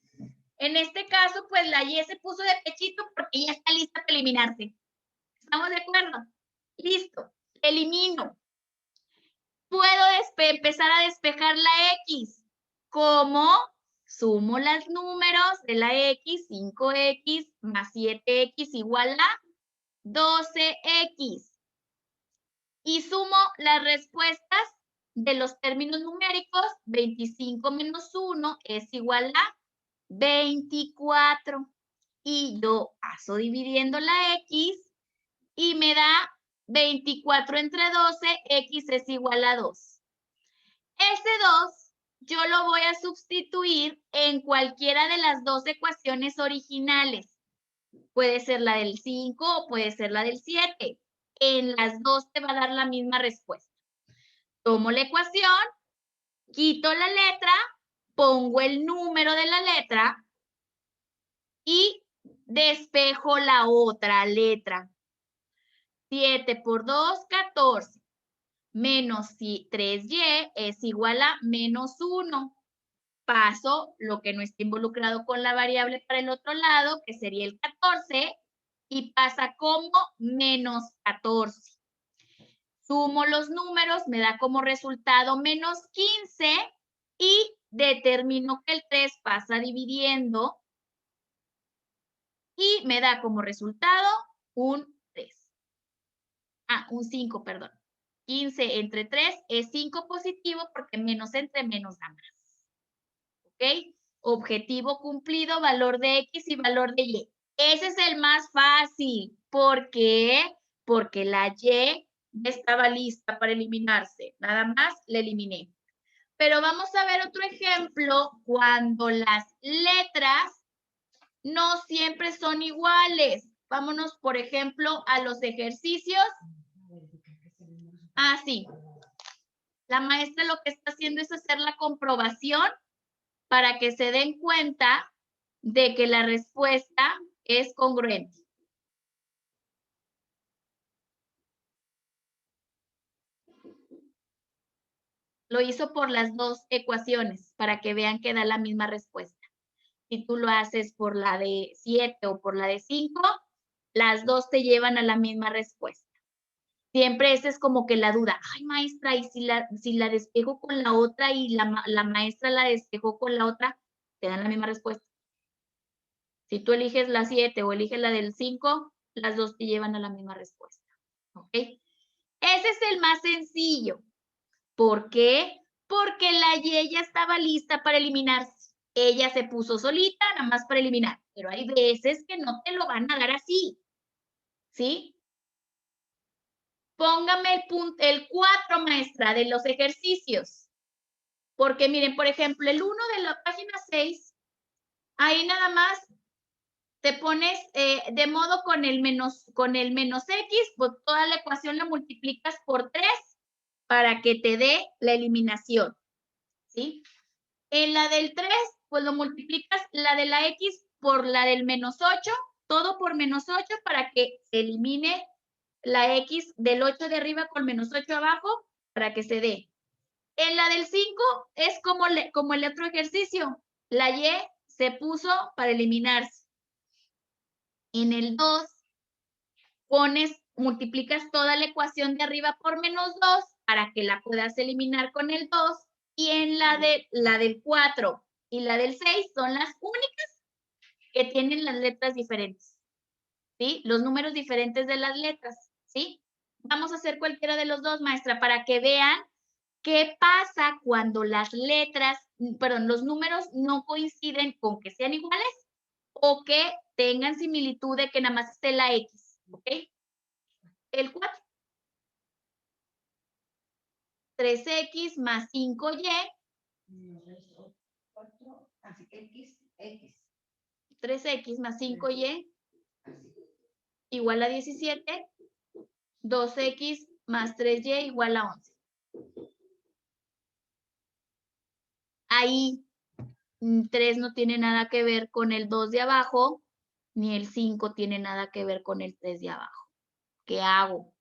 En este caso, pues la Y se puso de pechito porque ya está lista para eliminarse. ¿Estamos de acuerdo? Listo. Elimino. Puedo empezar a despejar la X. ¿Cómo? Sumo los números de la X, 5X más 7X igual a 12X. Y sumo las respuestas de los términos numéricos. 25 menos 1 es igual a 24. Y yo paso dividiendo la X y me da 24 entre 12, X es igual a 2. Ese 2 yo lo voy a sustituir en cualquiera de las dos ecuaciones originales. Puede ser la del 5 o puede ser la del 7. En las dos te va a dar la misma respuesta. Tomo la ecuación, quito la letra, pongo el número de la letra y despejo la otra letra. 7 por 2, 14. Menos 3y es igual a menos 1. Paso lo que no esté involucrado con la variable para el otro lado, que sería el 14, y pasa como menos 14. Sumo los números, me da como resultado menos 15 y determino que el 3 pasa dividiendo y me da como resultado un 3. Un 5, perdón. 15 entre 3 es 5 positivo porque menos entre menos da más. ¿Ok? Objetivo cumplido, valor de X y valor de Y. Ese es el más fácil. ¿Por qué? Porque la Y ya estaba lista para eliminarse. Nada más la eliminé. Pero vamos a ver otro ejemplo cuando las letras no siempre son iguales. Vámonos, por ejemplo, a los ejercicios. Sí. La maestra lo que está haciendo es hacer la comprobación para que se den cuenta de que la respuesta es congruente. Lo hizo por las dos ecuaciones para que vean que da la misma respuesta. Si tú lo haces por la de 7 o por la de 5, las dos te llevan a la misma respuesta. Siempre esa es como que la duda. Ay, maestra, ¿y si la despejo con la otra y la maestra la despejó con la otra? Te dan la misma respuesta. Si tú eliges la 7 o eliges la del 5, las dos te llevan a la misma respuesta. ¿Ok? Ese es el más sencillo. ¿Por qué? Porque la Y ya estaba lista para eliminarse. Ella se puso solita, nada más para eliminar. Pero hay veces que no te lo van a dar así. ¿Sí? Póngame el 4, maestra, de los ejercicios. Porque miren, por ejemplo, el 1 de la página 6, ahí nada más te pones de modo con el menos X, pues toda la ecuación la multiplicas por 3 para que te dé la eliminación. ¿Sí? En la del 3, pues lo multiplicas la de la X por la del menos 8, todo por menos 8 para que se elimine la X del 8 de arriba con menos 8 abajo para que se dé. En la del 5 es como el otro ejercicio. La Y se puso para eliminarse. En el 2 multiplicas toda la ecuación de arriba por menos 2 para que la puedas eliminar con el 2. Y en la del 4 y la del 6 son las únicas que tienen las letras diferentes. ¿Sí? Los números diferentes de las letras. ¿Sí? Vamos a hacer cualquiera de los dos, maestra, para que vean qué pasa cuando las letras, perdón, los números no coinciden con que sean iguales o que tengan similitud de que nada más esté la X. ¿Ok? El 4. 3X más 5Y. 3X más 5Y igual a 17. 2X más 3Y igual a 11. Ahí 3 no tiene nada que ver con el 2 de abajo, ni el 5 tiene nada que ver con el 3 de abajo. ¿Qué hago?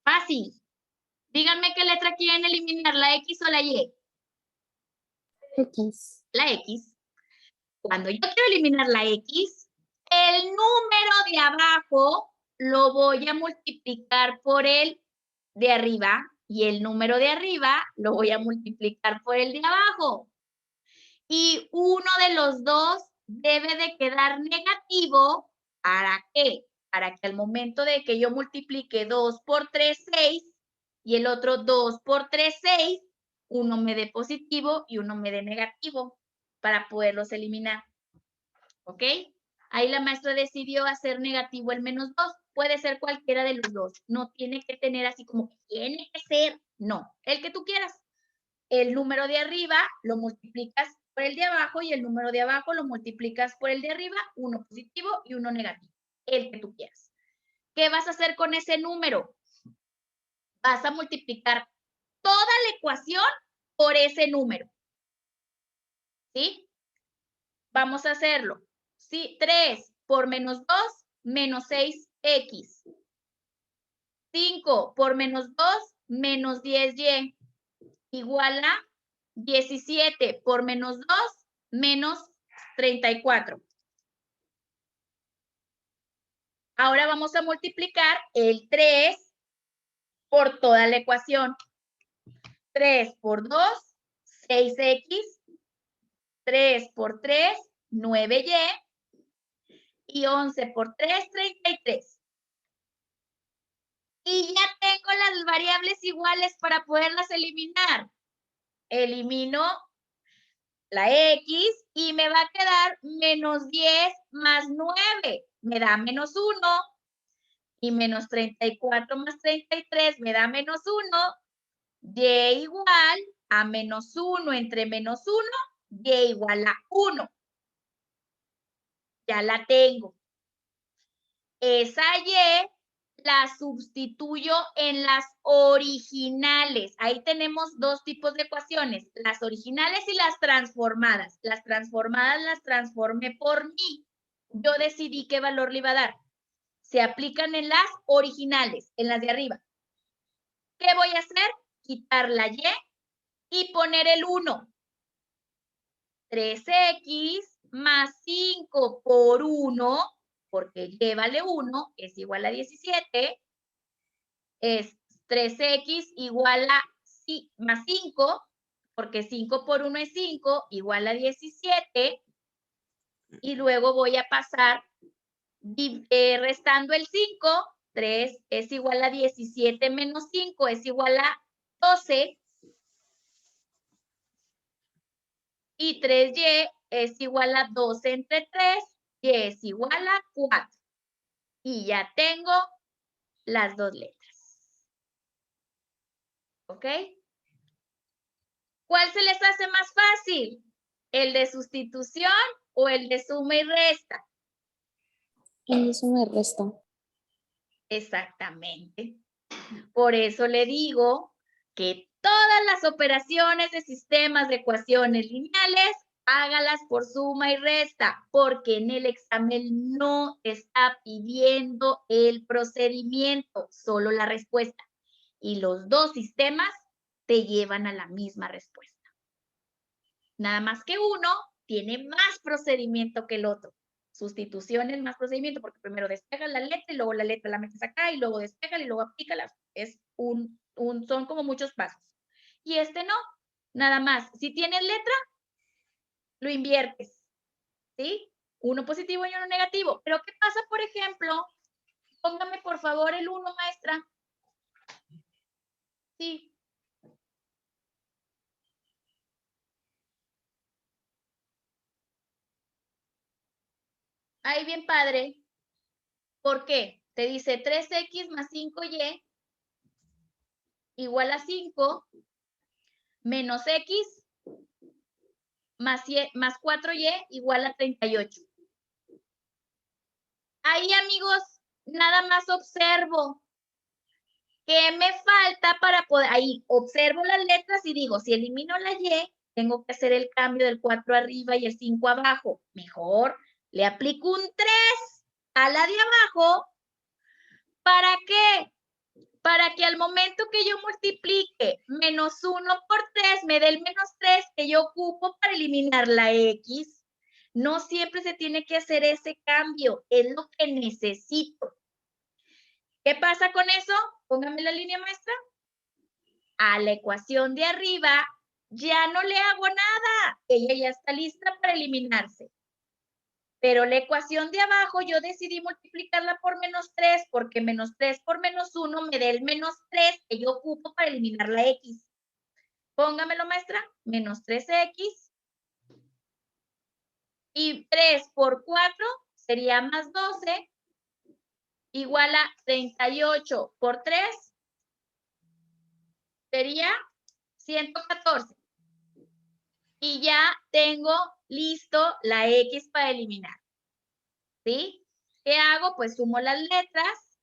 Fácil. Díganme qué letra quieren eliminar, la X o la Y. X. La X. Cuando yo quiero eliminar la X, el número de abajo lo voy a multiplicar por el de arriba y el número de arriba lo voy a multiplicar por el de abajo. Y uno de los dos debe de quedar negativo. ¿Para qué? Para que al momento de que yo multiplique 2 por 3, 6, y el otro 2 por 3, 6, uno me dé positivo y uno me dé negativo para poderlos eliminar. ¿Ok? Ahí la maestra decidió hacer negativo el menos 2. Puede ser cualquiera de los dos. No tiene que tener así como que tiene que ser. No, el que tú quieras. El número de arriba lo multiplicas por el de abajo y el número de abajo lo multiplicas por el de arriba, uno positivo y uno negativo, el que tú quieras. ¿Qué vas a hacer con ese número? Vas a multiplicar toda la ecuación por ese número. ¿Sí? Vamos a hacerlo. Sí, 3 por menos 2, menos 6x. 5 por menos 2, menos 10y. Igual a 17 por menos 2, menos 34. Ahora vamos a multiplicar el 3 por toda la ecuación. 3 por 2, 6x. 3 por 3, 9y. Y 11 por 3, 33. Y ya tengo las variables iguales para poderlas eliminar. Elimino la X y me va a quedar menos 10 más 9. Me da menos 1. Y menos 34 más 33 me da menos 1. Y igual a menos 1 entre menos 1. Y igual a 1. Ya la tengo. Esa Y la sustituyo en las originales. Ahí tenemos dos tipos de ecuaciones, las originales y las transformadas. Las transformadas las transformé por mí. Yo decidí qué valor le iba a dar. Se aplican en las originales, en las de arriba. ¿Qué voy a hacer? Quitar la y poner el 1. 3x más 5 por 1, porque y vale 1, es igual a 17, es 3x igual a más 5, porque 5 por 1 es 5, igual a 17, y luego voy a pasar restando el 5, 3 es igual a 17 menos 5 es igual a 12, y 3y es igual a 2 entre 3, y es igual a 4. Y ya tengo las dos letras. ¿Ok? ¿Cuál se les hace más fácil? ¿El de sustitución o el de suma y resta? El eso me resta. Exactamente. Por eso le digo que todas las operaciones de sistemas de ecuaciones lineales, hágalas por suma y resta, porque en el examen no está pidiendo el procedimiento, solo la respuesta. Y los dos sistemas te llevan a la misma respuesta. Nada más que uno tiene más procedimiento que el otro. Sustitución es más procedimiento porque primero despegas la letra y luego la letra la metes acá y luego despegas y luego aplícala. Es son como muchos pasos. Y este no, nada más. Si tienes letra, lo inviertes, ¿sí? Uno positivo y uno negativo. Pero ¿qué pasa, por ejemplo? Póngame por favor el 1, maestra. Sí. Ahí bien padre. ¿Por qué? Te dice 3x más 5y igual a 5 menos x más 4y igual a 38. Ahí, amigos, nada más observo qué me falta para poder, ahí observo las letras y digo, si elimino la y, tengo que hacer el cambio del 4 arriba y el 5 abajo. Mejor le aplico un 3 a la de abajo. ¿Para qué? Para que al momento que yo multiplique menos 1 por 3, me dé el menos 3 que yo ocupo para eliminar la x. No siempre se tiene que hacer ese cambio, es lo que necesito. ¿Qué pasa con eso? Póngame la línea maestra. A la ecuación de arriba ya no le hago nada, ella ya está lista para eliminarse. Pero la ecuación de abajo yo decidí multiplicarla por menos 3 porque menos 3 por menos 1 me da el menos 3 que yo ocupo para eliminar la x. Póngamelo, maestra. Menos 3x. Y 3 por 4 sería más 12. Igual a 38 por 3 sería 114. Y ya tengo listo la x para eliminar. ¿Sí? ¿Qué hago? Pues sumo las letras.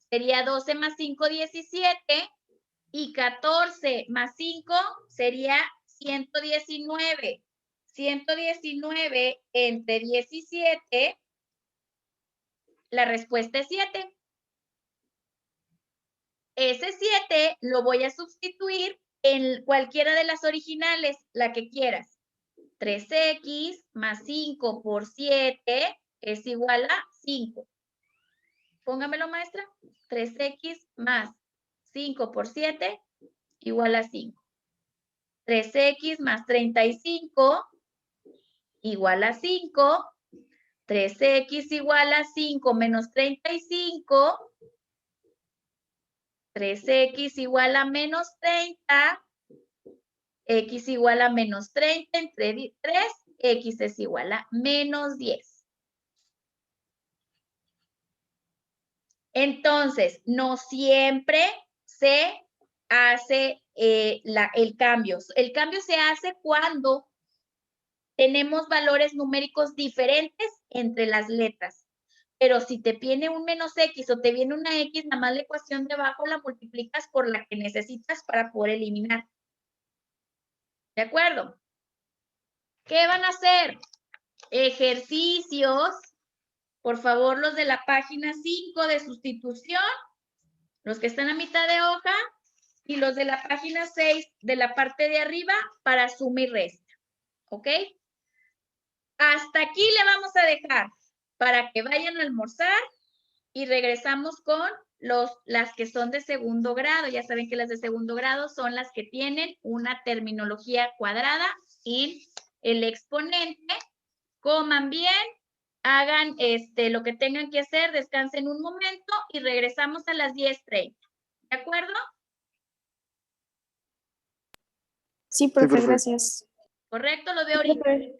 Sería 12 más 5, 17. Y 14 más 5 sería 119. 119 entre 17, la respuesta es 7. Ese 7 lo voy a sustituir en cualquiera de las originales, la que quieras. 3x más 5 por 7 es igual a 5. Póngamelo, maestra. 3x más 5 por 7 igual a 5. 3x más 35 igual a 5. 3x igual a 5 menos 35. 3x igual a menos 30. X igual a menos 30 entre 3. X es igual a menos 10. Entonces, no siempre se hace el cambio. El cambio se hace cuando tenemos valores numéricos diferentes entre las letras. Pero si te viene un menos x o te viene una x, nada más la ecuación de abajo la multiplicas por la que necesitas para poder eliminar. ¿De acuerdo? ¿Qué van a hacer? Ejercicios. Por favor, los de la página 5 de sustitución, los que están a mitad de hoja, y los de la página 6 de la parte de arriba para suma y resta. ¿Ok? Hasta aquí le vamos a dejar para que vayan a almorzar y regresamos con las que son de segundo grado. Ya saben que las de segundo grado son las que tienen una terminología cuadrada en el exponente. Coman bien, hagan lo que tengan que hacer, descansen un momento y regresamos a las 10:30. ¿De acuerdo? Sí, profe, gracias. Correcto, lo veo ahorita. Profe.